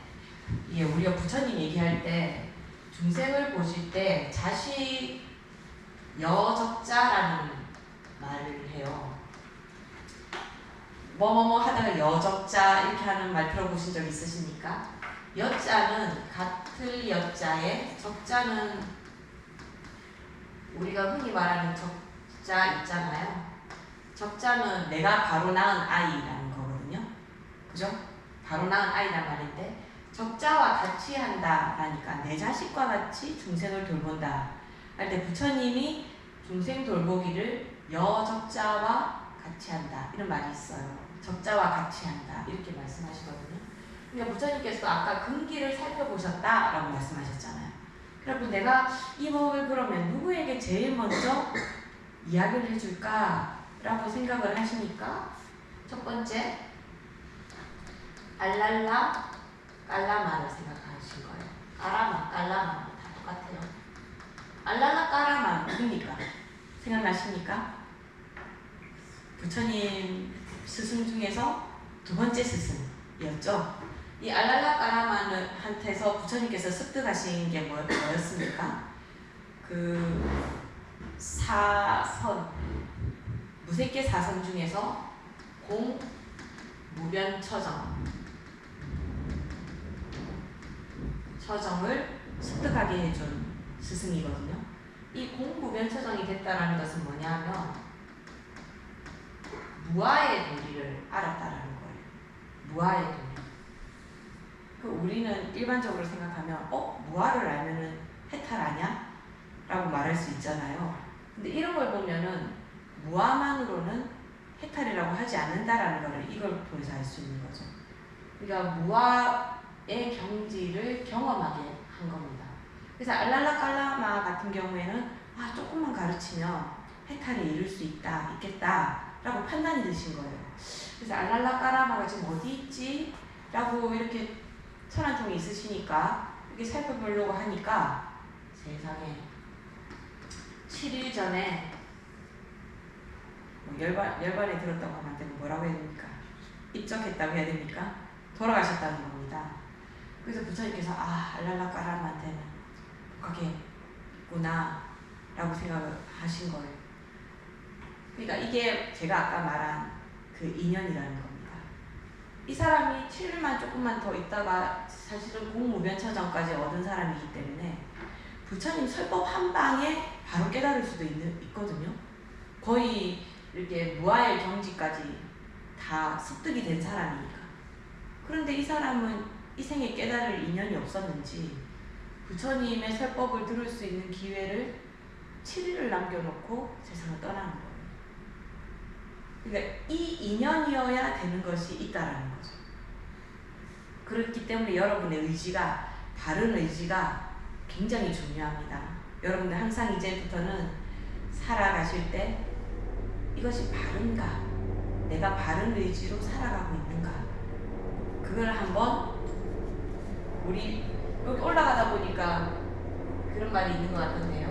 Speaker 1: 우리가 부처님 얘기할 때 중생을 보실 때 자식 여적자라는 말을 해요. 뭐뭐뭐 하다가 여적자 이렇게 하는 말 들어보신 적 있으십니까? 여자는 같을 여자에 적자는 우리가 흔히 말하는 적자 있잖아요. 적자는 내가 바로 낳은 아이라는 거거든요. 그죠? 바로 낳은 아이란 말인데 적자와 같이 한다라니까 내 자식과 같이 중생을 돌본다 할 때 부처님이 중생 돌보기를 여적자와 같이 한다 이런 말이 있어요. 적자와 같이 한다 이렇게 말씀하시거든요. 그러니까 부처님께서도 아까 근기를 살펴보셨다라고 말씀하셨잖아요. 그러면 내가 이 법을 그러면 누구에게 제일 먼저 이야기를 해줄까라고 생각을 하시니까 첫 번째 알랄라 깔라마를 생각하신 거예요. 까라마, 깔라마 다 똑같아요. 알랄라 까라마 누굽니까? 생각나십니까? 부처님 스승 중에서 두 번째 스승이었죠. 이 알랄라 까라마한테서 부처님께서 습득하신 게 뭐였습니까? 그 사선, 무색계 사선 중에서 공, 무변, 처정을 습득하게 해준 스승이거든요. 이 공무변 처정이 됐다는 것은 뭐냐면 무아의 도리를 알았다라는 거예요. 무아의 도리. 그 우리는 일반적으로 생각하면 무아를 알면은 해탈 아냐? 라고 말할 수 있잖아요. 근데 이런 걸 보면은 무아만으로는 해탈이라고 하지 않는다라는 거를 이걸 통해서 알 수 있는 거죠. 그러니까 무아의 경지를 경험하게 한 겁니다. 그래서 알랄라 깔라마 같은 경우에는 조금만 가르치면 해탈에 이를 수 있겠다 라고 판단이 드신 거예요. 그래서 알랄라 깔라마가 지금 어디 있지? 라고 이렇게 천안통이 있으시니까 이렇게 살펴보려고 하니까 세상에 7일 전에 열반에 들었다고 하면 안 되고 뭐라고 해야 됩니까? 입적했다고 해야 됩니까? 돌아가셨다는 겁니다. 그래서 부처님께서 알랄라 까라마한테는 복하겠구나 라고 생각을 하신 거예요. 그러니까 이게 제가 아까 말한 그 인연이라는 겁니다. 이 사람이 7일만 조금만 더 있다가 사실은 공무변처정까지 얻은 사람이기 때문에 부처님 설법 한 방에 바로 깨달을 수도 있거든요. 거의 이렇게 무아의 경지까지 다 습득이 된 사람이니까. 그런데 이 사람은 이 생에 깨달을 인연이 없었는지 부처님의 설법을 들을 수 있는 기회를 7일을 남겨놓고 세상을 떠나는 거예요. 그러니까 이 인연이어야 되는 것이 있다라는 거죠. 그렇기 때문에 여러분의 의지가, 바른 의지가 굉장히 중요합니다. 여러분들 항상 이제부터는 살아가실 때 이것이 바른가? 내가 바른 의지로 살아가고 있는가? 그걸 한번 우리 여기 올라가다 보니까 그런 말이 있는 것 같던데요.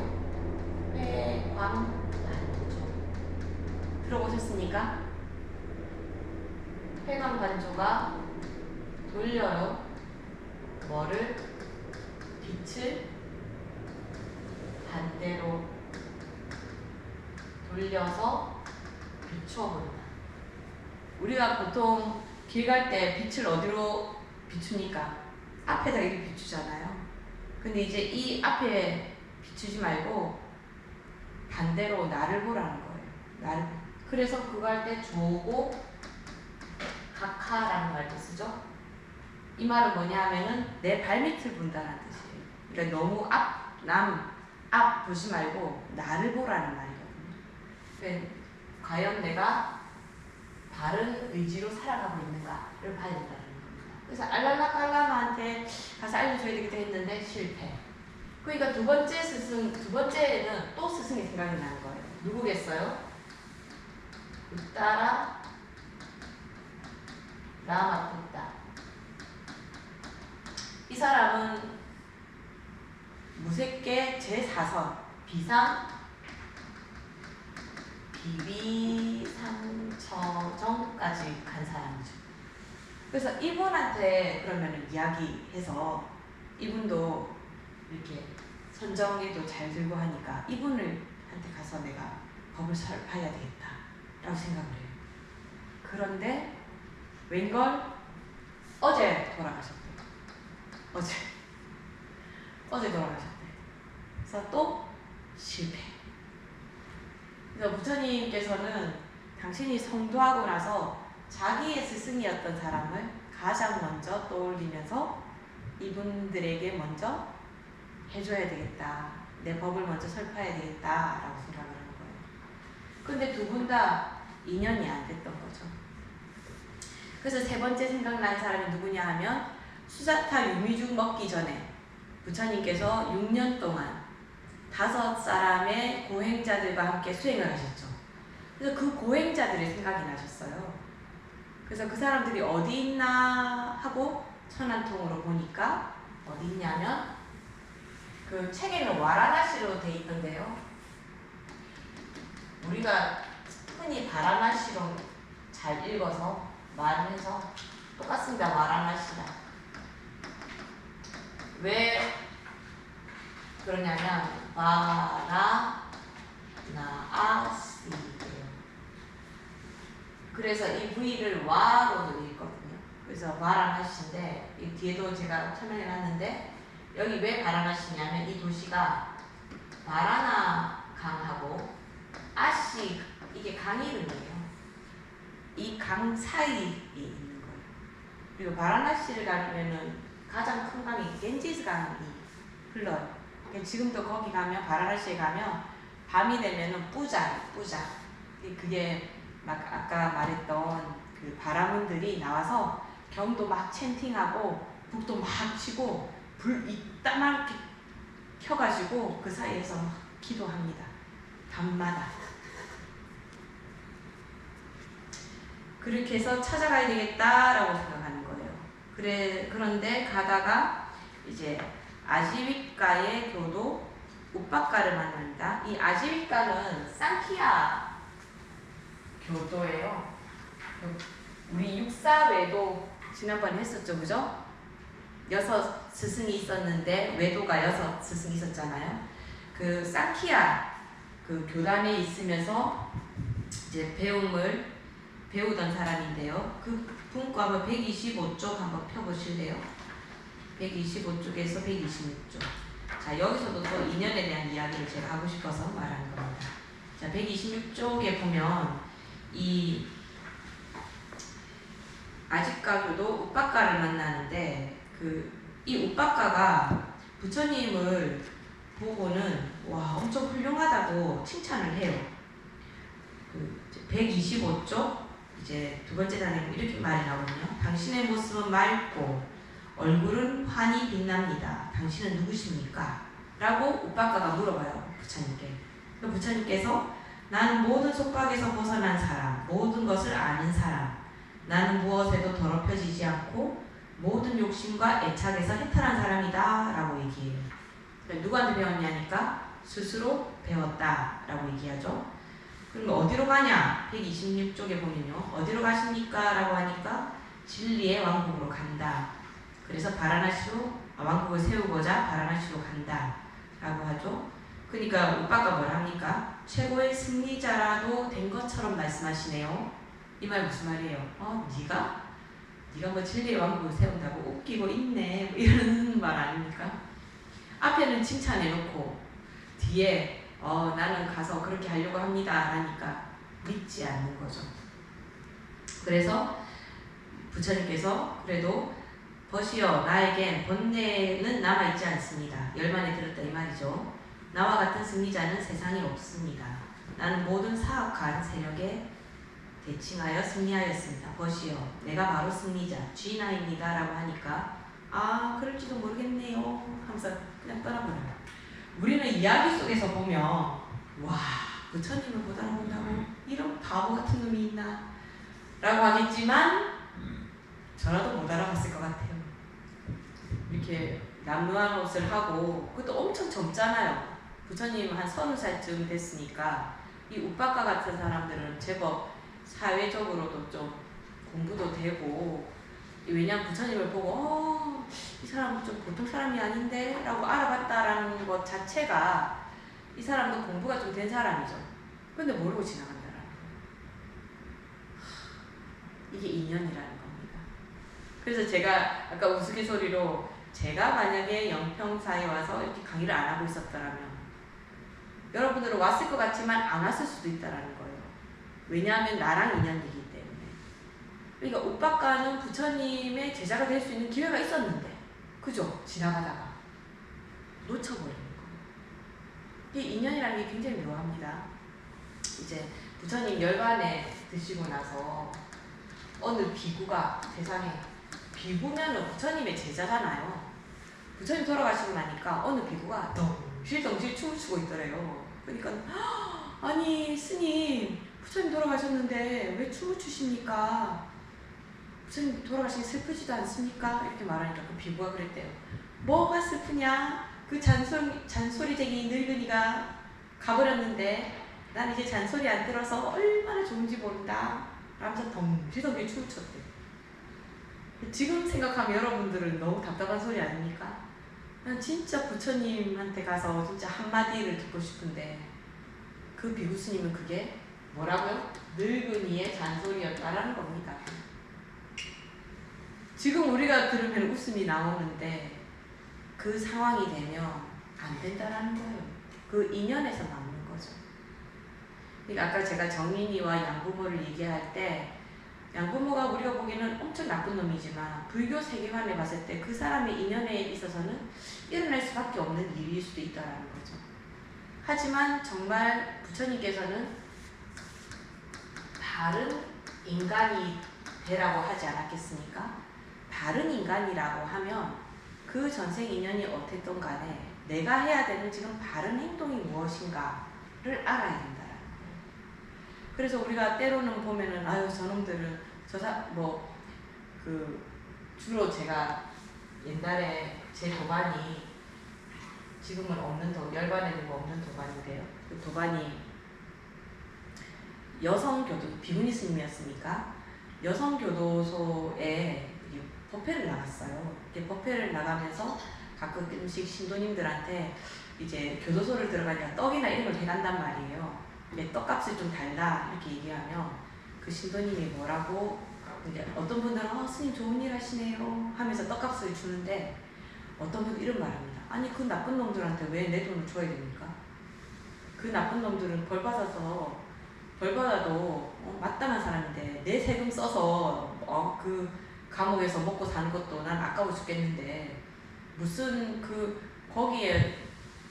Speaker 1: 회광반조 들어보셨습니까? 회광반조가 돌려요. 뭐를? 빛을 반대로 돌려서 비춰본다. 우리가 보통 길 갈 때 빛을 어디로 비추니까? 앞에다 이렇게 비추잖아요. 근데 이제 이 앞에 비추지 말고 반대로 나를 보라는 거예요. 그래서 그거 할 때 조고 각하라는 말도 쓰죠. 이 말은 뭐냐 하면은 내 발밑을 본다는 뜻이에요. 그러니까 너무 앞 보지 말고 나를 보라는 말이거든요. 그러니까 과연 내가 바른 의지로 살아가고 있는가를 봐야 된다는 겁니다. 그래서 알랄라 깔라마한테 가서 알려줘야 되겠다 했는데 실패. 그러니까 두 번째는 또 스승이 생각이 나는 거예요. 누구겠어요? 우따라 라마푸타. 이 사람은 무색계 제4선 비상 비비상처정까지 간 사람이죠. 그래서 이분한테 그러면 이야기해서 이분도 이렇게 선정에도 잘 들고 하니까 이분한테 가서 내가 법을 설파해야 되겠다 라고 생각을 해요. 그런데 웬걸 어제 돌아가셨대요. 어제 돌아가셨대요. 그래서 또 실패. 그래서 부처님께서는 당신이 성도하고 나서 자기의 스승이었던 사람을 가장 먼저 떠올리면서 이분들에게 먼저 해줘야 되겠다. 내 법을 먼저 설파해야 되겠다 라고 생각을 하는 거예요. 근데 두 분 다 인연이 안 됐던 거죠. 그래서 세 번째 생각난 사람이 누구냐 하면 수자타 유미죽 먹기 전에 부처님께서 6년 동안 5사람의 고행자들과 함께 수행을 하셨죠. 그래서 그 고행자들의 생각이 나셨어요. 그래서 그 사람들이 어디 있나 하고 천안통으로 보니까 어디 있냐면 그 책에는 와라나시로 돼 있던데요. 우리가 흔히 바라나시로 잘 읽어서 말을 해서 똑같습니다. 와라나시라. 왜 그러냐면 와라나아시예요. 그래서 이 V를 와로도 읽거든요. 그래서 와라나시인데 이 뒤에도 제가 설명해놨는데 여기 왜 바라나시냐면 이 도시가 바라나 강하고 아시 이게 강 이름이에요. 이 강 사이에 있는 거예요. 그리고 바라나시를 가면은 가장 큰 강이 겐지스 강이 흘러요. 그러니까 지금도 거기 가면 바라나시에 가면 밤이 되면은 뿌자. 그게 막 아까 말했던 그 바라문들이 나와서 경도 막 챈팅하고 북도 막 치고 불 이따만하게 켜가지고 그 사이에서 막 기도합니다. 밤마다. 그렇게 해서 찾아가야 되겠다라고 생각하는 거예요. 그런데 가다가 이제 아지윗가의 교도 우빠가를 만납니다. 이 아지윗가는 쌍키아 교도예요. 우리 육사외도 지난번에 했었죠, 그죠? 6 스승이 있었는데 외도가 6 스승이 있었잖아요. 그 쌍키아 그 교단에 있으면서 이제 배우던 사람인데요. 그 분과 한번 125쪽 한번 펴보실래요? 125쪽에서 126쪽. 자, 여기서도 또 인연에 대한 이야기를 제가 하고 싶어서 말하는 겁니다. 자, 126쪽에 보면 이 아지가교도 우빠가를 만나는데 이 우빠가가 부처님을 보고는 와 엄청 훌륭하다고 칭찬을 해요. 125쪽 이제 두 번째 단에 이렇게 말이 나오거든요. 당신의 모습은 맑고 얼굴은 환히 빛납니다. 당신은 누구십니까? 라고 우빠가가 물어봐요. 부처님께. 부처님께서 나는 모든 속박에서 벗어난 사람, 모든 것을 아는 사람, 나는 무엇에도 더럽혀지지 않고 모든 욕심과 애착에서 해탈한 사람이다 라고 얘기해요. 누구한테 배웠냐니까 스스로 배웠다 라고 얘기하죠. 그럼 어디로 가냐? 126쪽에 보면요. 어디로 가십니까? 라고 하니까 진리의 왕국으로 간다. 그래서 왕국을 세우고자 바라나시로 간다 라고 하죠. 그러니까 우빠가 뭘 합니까? 최고의 승리자라도 된 것처럼 말씀하시네요. 이 말 무슨 말이에요? 네가 뭐 진리의 왕국을 세운다고 웃기고 있네 뭐 이런 말 아닙니까? 앞에는 칭찬해놓고 뒤에 나는 가서 그렇게 하려고 합니다 라니까 믿지 않는 거죠. 그래서 부처님께서 그래도 벗이여 나에겐 번뇌는 남아있지 않습니다. 열반에 들었다 이 말이죠. 나와 같은 승리자는 세상에 없습니다. 나는 모든 사악한 세력에 대칭하여 승리하였습니다. 벗이여 내가 바로 승리자 쥐나입니다 라고 하니까 그럴지도 모르겠네요 하면서 그냥 떠나버려요. 우리는 이야기 속에서 보면 와 부처님을 못 알아본다고 이런 바보 같은 놈이 있나 라고 하겠지만 저라도 못 알아봤을 것 같아요. 이렇게 남루한 옷을 하고, 그것도 엄청 젊잖아요. 부처님 한 30살쯤 됐으니까 이 우빠까 같은 사람들은 제법 사회적으로도 좀 공부도 되고, 왜냐면 부처님을 보고 이 사람은 좀 보통 사람이 아닌데 라고 알아봤다라는 것 자체가 이 사람도 공부가 좀 된 사람이죠. 근데 모르고 지나간다라는 거예요. 이게 인연이라는 겁니다. 그래서 제가 아까 우스갯소리로, 제가 만약에 영평사에 와서 이렇게 강의를 안 하고 있었더라면 여러분들은 왔을 것 같지만 안 왔을 수도 있다라는 거예요. 왜냐하면 나랑 인연이기 때문에. 그러니까 우빠까는 부처님의 제자가 될 수 있는 기회가 있었는데, 그죠? 지나가다가 놓쳐버리는 거예요. 이 인연이라는 게 굉장히 묘합니다. 이제 부처님 열반에 드시고 나서 어느 비구가, 세상에 비구면은 부처님의 제자잖아요. 부처님 돌아가시고 나니까 어느 비구가 덩실덩실 춤을 추고 있더래요. 그러니까 아니 스님, 부처님 돌아가셨는데 왜 춤을 추십니까? 부처님 돌아가시기 슬프지도 않습니까? 이렇게 말하니까 그 비구가 그랬대요. 뭐가 슬프냐? 그 잔소리쟁이 늙은이가 가버렸는데 난 이제 잔소리 안 들어서 얼마나 좋은지 모른다 라면서 덩실덩실 춤을 췄대. 지금 생각하면 여러분들은 너무 답답한 소리 아닙니까? 난 진짜 부처님한테 가서 진짜 한마디를 듣고 싶은데, 그 비구스님은 그게 뭐라고요? 늙은이의 잔소리였다라는 겁니다. 지금 우리가 들으면 웃음이 나오는데 그 상황이 되면 안 된다라는 거예요. 그 인연에서 나오는 거죠. 그러니까 아까 제가 정인이와 양부모를 얘기할 때, 양부모가 우리가 보기에는 엄청 나쁜 놈이지만 불교 세계관에 봤을 때 그 사람의 인연에 있어서는 일어날 수밖에 없는 일일 수도 있다라는 거죠. 하지만 정말 부처님께서는 다른 인간이 되라고 하지 않았겠습니까? 다른 인간이라고 하면 그 전생 인연이 어땠든 간에 내가 해야 되는 지금 바른 행동이 무엇인가를 알아야 된다라는 거예요. 그래서 우리가 때로는 보면은 아유 저놈들은 주로 제가 옛날에 제 도반이, 지금은 없는 열반에는 없는 도반인데요. 그 도반이 여성교도 비구니 스님이었으니까 여성교도소에 법회를 나갔어요. 법회를 나가면서 가끔씩 신도님들한테 이제 교도소를 들어가니까 떡이나 이런 걸 해간단 말이에요. 떡값을 좀 달라 이렇게 얘기하면 그 신도님이 뭐라고, 이제 어떤 분들은 스님 좋은 일 하시네요 하면서 떡값을 주는데, 어떤 분은 이런 말합니다. 아니 그 나쁜 놈들한테 왜 내 돈을 줘야 됩니까? 그 나쁜 놈들은 벌 받아도 마땅한 사람인데 내 세금 써서 그 감옥에서 먹고 사는 것도 난 아까워 죽겠는데 무슨 거기에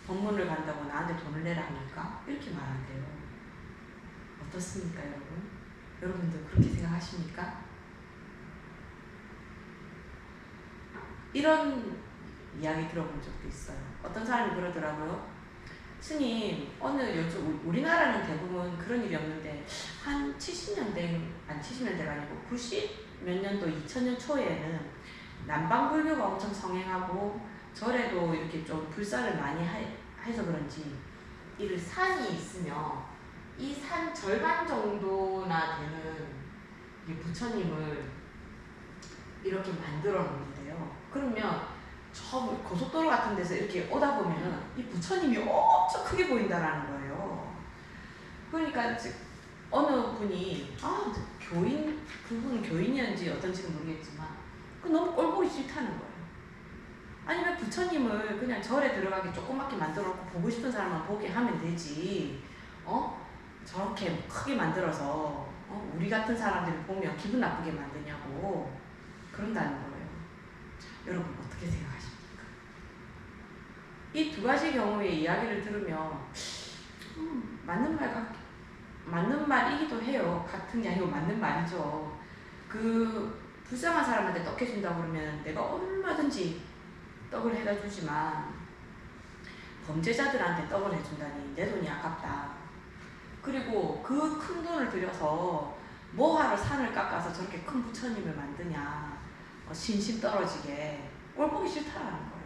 Speaker 1: 법문을 간다고 나한테 돈을 내라 합니까? 이렇게 말한대요. 어떻습니까 여러분? 여러분도 그렇게 생각하십니까? 이런 이야기 들어본 적도 있어요. 어떤 사람이 그러더라고요. 스님, 요즘 우리나라는 대부분 그런 일이 없는데 한 70년대, 아니 70년대가 아니고 90 몇 년도 2000년 초에는 남방불교가 엄청 성행하고 절에도 이렇게 좀 불사를 많이 해서 그런지 이 산이 있으면 이 산 절반 정도나 되는 이 부처님을 이렇게 만들어 놓는데요. 그러면 저 고속도로 같은 데서 이렇게 오다 보면은 이 부처님이 엄청 크게 보인다라는 거예요. 그러니까 어느 분이 그분은 교인이었는지 어떤지는 모르겠지만 너무 꼴보기 싫다는 거예요. 아니면 부처님을 그냥 절에 들어가게 조그맣게 만들어 놓고 보고 싶은 사람만 보게 하면 되지. 저렇게 크게 만들어서 우리 같은 사람들이 보면 기분 나쁘게 만드냐고 그런다는 거예요. 자, 여러분 어떻게 생각하십니까? 이 두 가지 경우의 이야기를 들으면 맞는 말이기도 해요. 같은 게 아니고 맞는 말이죠. 불쌍한 사람한테 떡 해준다고 그러면 내가 얼마든지 떡을 해다 주지만 범죄자들한테 떡을 해준다니 내 돈이 아깝다. 그리고 그 큰 돈을 들여서 뭐하러 산을 깎아서 저렇게 큰 부처님을 만드냐. 신심 떨어지게. 꼴 보기 싫다라는 거예요.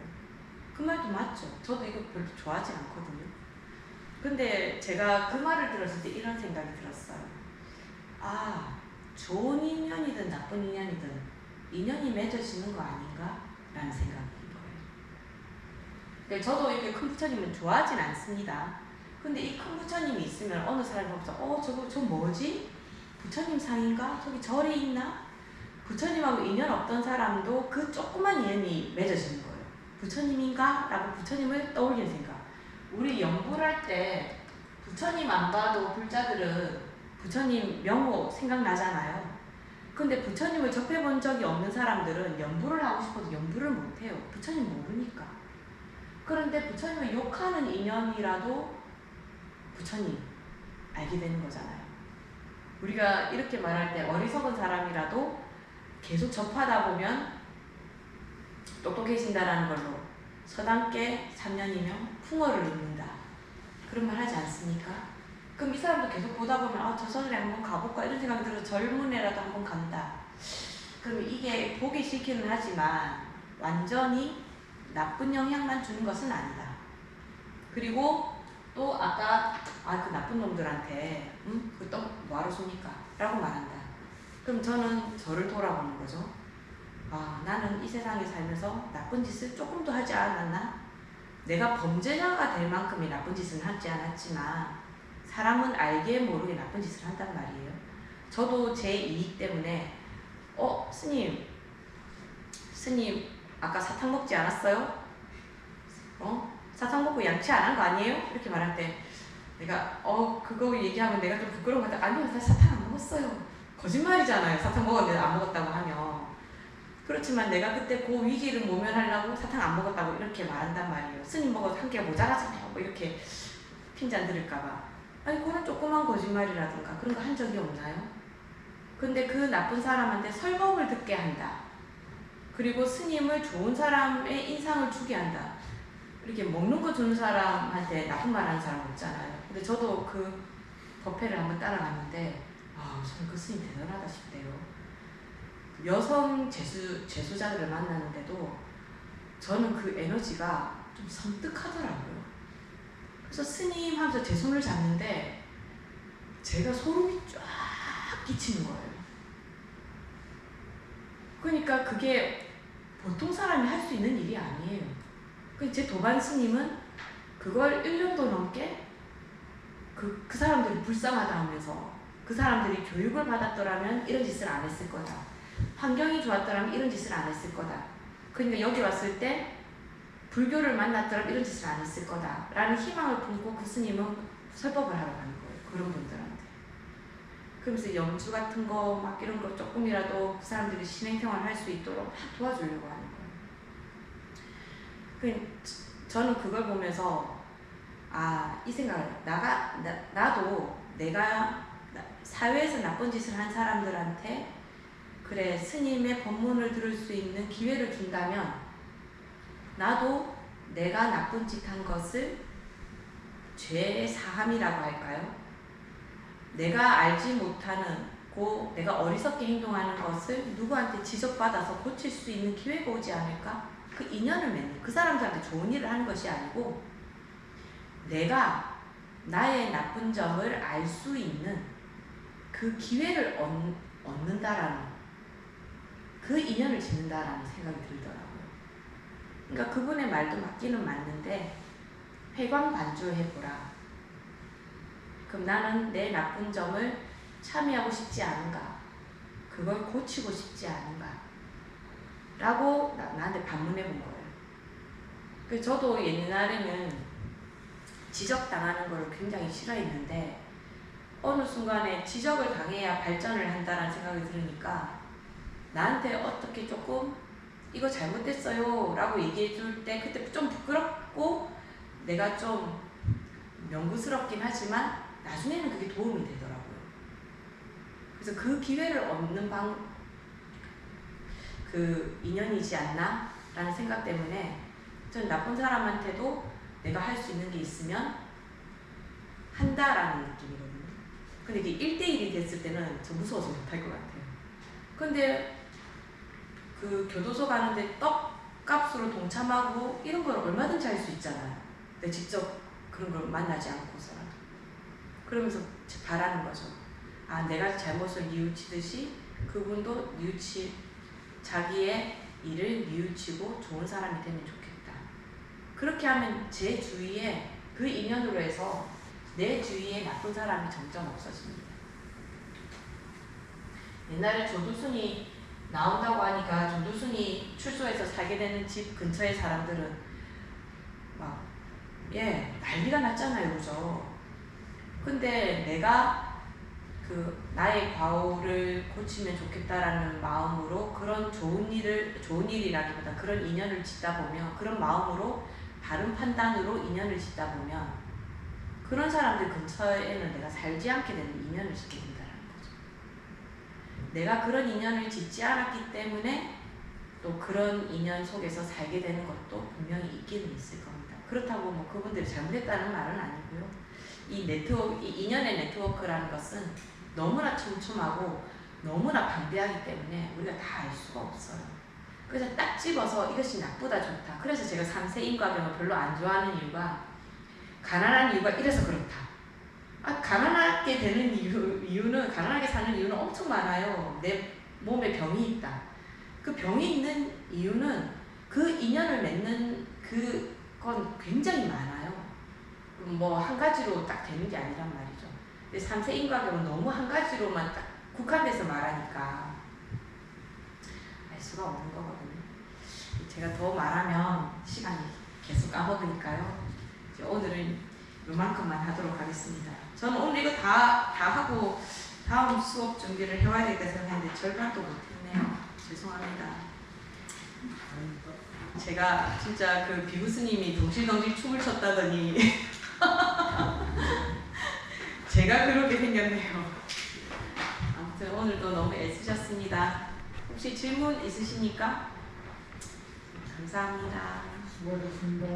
Speaker 1: 그 말도 맞죠. 저도 이거 별로 좋아하지 않거든요. 근데 제가 그 말을 들었을 때 이런 생각이 들었어요. 아, 좋은 인연이든 나쁜 인연이든 인연이 맺어지는 거 아닌가? 라는 생각인 거예요. 근데 저도 이렇게 큰 부처님은 좋아하진 않습니다. 근데 이 큰 부처님이 있으면 어느 사람이 보면서 저 뭐지? 부처님 상인가? 저기 절이 있나? 부처님하고 인연 없던 사람도 그 조그만 인연이 맺어지는 거예요. 부처님인가? 라고 부처님을 떠올리는 생각. 우리 연불 할 때 부처님 안 봐도 불자들은 부처님 명호 생각나잖아요. 근데 부처님을 접해본 적이 없는 사람들은 연불을 하고 싶어도 연불을 못해요. 부처님 모르니까. 그런데 부처님을 욕하는 인연이라도 부처님 알게 되는 거잖아요. 우리가 이렇게 말할 때 어리석은 사람이라도 계속 접하다 보면 똑똑해진다라는 걸로 서당께 3년이면 풍어를 읽는다. 그런 말 하지 않습니까? 그럼 이 사람도 계속 보다 보면 저 절에 한번 가볼까 이런 생각이 들어서 젊은 애라도 한번 간다. 그럼 이게 보기 싫기는 하지만 완전히 나쁜 영향만 주는 것은 아니다. 그리고 또 아까 그 나쁜 놈들한테 그또 뭐하러 줍니까? 라고 말한다. 그럼 저는 저를 돌아보는 거죠. 나는 이 세상에 살면서 나쁜 짓을 조금도 하지 않았나? 내가 범죄자가 될 만큼의 나쁜 짓은 하지 않았지만 사람은 알게 모르게 나쁜 짓을 한단 말이에요. 저도 제 이익 때문에 스님 아까 사탕 먹지 않았어요? 사탕 먹고 양치 안 한 거 아니에요? 이렇게 말할 때 내가 그거 얘기하면 내가 좀 부끄러운 것 같아. 아니요, 나 사탕 안 먹었어요. 거짓말이잖아요. 사탕 먹었는데 안 먹었다고 하면. 그렇지만 내가 그때 그 위기를 모면하려고 사탕 안 먹었다고 이렇게 말한단 말이에요. 스님 먹어도 한 개 모자라잖아요. 뭐 이렇게 핀잔 들을까봐. 그거는 조그만 거짓말이라든가 그런 거 한 적이 없나요? 근데 그 나쁜 사람한테 설법을 듣게 한다. 그리고 스님을 좋은 사람의 인상을 주게 한다. 이렇게 먹는 거 주는 사람한테 나쁜 말 하는 사람 없잖아요. 근데 저도 그 법회를 한번 따라갔는데 저는 그 스님 대단하다 싶대요. 여성 재수자들을 만나는데도 저는 그 에너지가 좀 섬뜩하더라고요. 그래서 스님 하면서 제 손을 잡는데 제가 소름이 쫙 끼치는 거예요. 그러니까 그게 보통 사람이 할 수 있는 일이 아니에요. 제 도반 스님은 그걸 1년도 넘게 그 사람들이 불쌍하다 하면서 그 사람들이 교육을 받았더라면 이런 짓을 안 했을 거다. 환경이 좋았더라면 이런 짓을 안 했을 거다. 그러니까 여기 왔을 때 불교를 만났더라면 이런 짓을 안 했을 거다. 라는 희망을 품고 그 스님은 설법을 하러 가는 거예요. 그런 분들한테. 그러면서 염주 같은 거 막 이런 거 조금이라도 그 사람들이 신행생활 할 수 있도록 막 도와주려고 하는 거예요. 저는 그걸 보면서 이 생각을 나도 내가 사회에서 나쁜 짓을 한 사람들한테 그래 스님의 법문을 들을 수 있는 기회를 준다면 나도 내가 나쁜 짓 한 것을 죄의 사함이라고 할까요? 내가 알지 못하는 내가 어리석게 행동하는 것을 누구한테 지적받아서 고칠 수 있는 기회가 오지 않을까? 그 인연을 맺는 그 사람들한테 좋은 일을 하는 것이 아니고 내가 나의 나쁜 점을 알 수 있는 그 기회를 얻는다라는 그 인연을 짓는다라는 생각이 들더라고요. 그러니까 그분의 말도 맞기는 맞는데 회광반조해보라. 그럼 나는 내 나쁜 점을 참여하고 싶지 않은가? 그걸 고치고 싶지 않은가? 라고 나한테 반문해 본 거예요. 그래서 저도 옛날에는 지적당하는 걸 굉장히 싫어했는데 어느 순간에 지적을 당해야 발전을 한다는 생각이 들으니까 나한테 어떻게 조금 이거 잘못됐어요 라고 얘기해 줄 때 그때 좀 부끄럽고 내가 좀 명구스럽긴 하지만 나중에는 그게 도움이 되더라고요. 그래서 그 기회를 얻는 그 인연이지 않나? 라는 생각 때문에 전 나쁜 사람한테도 내가 할 수 있는 게 있으면 한다라는 느낌이거든요. 근데 이게 1대1이 됐을 때는 저 무서워서 못할 것 같아요. 근데 그 교도소 가는데 떡 밥값으로 동참하고 이런 걸 얼마든지 할 수 있잖아요. 내가 직접 그런 걸 만나지 않고서라도. 그러면서 바라는 거죠. 아, 내가 잘못을 뉘우치듯이 그분도 자기의 일을 뉘우치고 좋은 사람이 되면 좋겠다. 그렇게 하면 제 주위에 그 인연으로 해서 내 주위에 나쁜 사람이 점점 없어집니다. 옛날에 조두순이 나온다고 하니까 조두순이 출소해서 살게 되는 집 근처의 사람들은 막 난리가 났잖아요, 그죠? 근데 내가 나의 과오를 고치면 좋겠다라는 마음으로 그런 좋은 일이라기보다 그런 인연을 짓다 보면, 그런 마음으로 바른 판단으로 인연을 짓다 보면 그런 사람들 근처에는 내가 살지 않게 되는 인연을 짓게 된다는 거죠. 내가 그런 인연을 짓지 않았기 때문에 또 그런 인연 속에서 살게 되는 것도 분명히 있기는 있을 겁니다. 그렇다고 뭐 그분들이 잘못했다는 말은 아니고요. 이 인연의 네트워크라는 것은 너무나 촘촘하고 너무나 방대하기 때문에 우리가 다 알 수가 없어요. 그래서 딱 집어서 이것이 나쁘다 좋다. 그래서 제가 3세 인과경을 별로 안 좋아하는 이유가, 가난한 이유가 이래서 그렇다. 가난하게 되는 이유는, 가난하게 사는 이유는 엄청 많아요. 내 몸에 병이 있다. 그 병이 있는 이유는 그 인연을 맺는 그건 굉장히 많아요. 뭐 한 가지로 딱 되는 게 아니란 말이죠. 근데 3세 인과경은 너무 한 가지로만 딱 국한돼서 말하니까 알 수가 없는 거거든요. 제가 더 말하면 시간이 계속 까먹으니까요. 이제 오늘은 요만큼만 하도록 하겠습니다. 저는 오늘 이거 다 하고 다음 수업 준비를 해와야 되겠다 생각했는데 절반도 못했네요. 죄송합니다. 제가 진짜 그 비구스님이 덩실덩실 춤을 췄다더니 제가 그렇게 생겼네요. 아무튼 오늘도 너무 애쓰셨습니다. 혹시 질문 있으십니까? 감사합니다.
Speaker 2: 수고하셨습니다.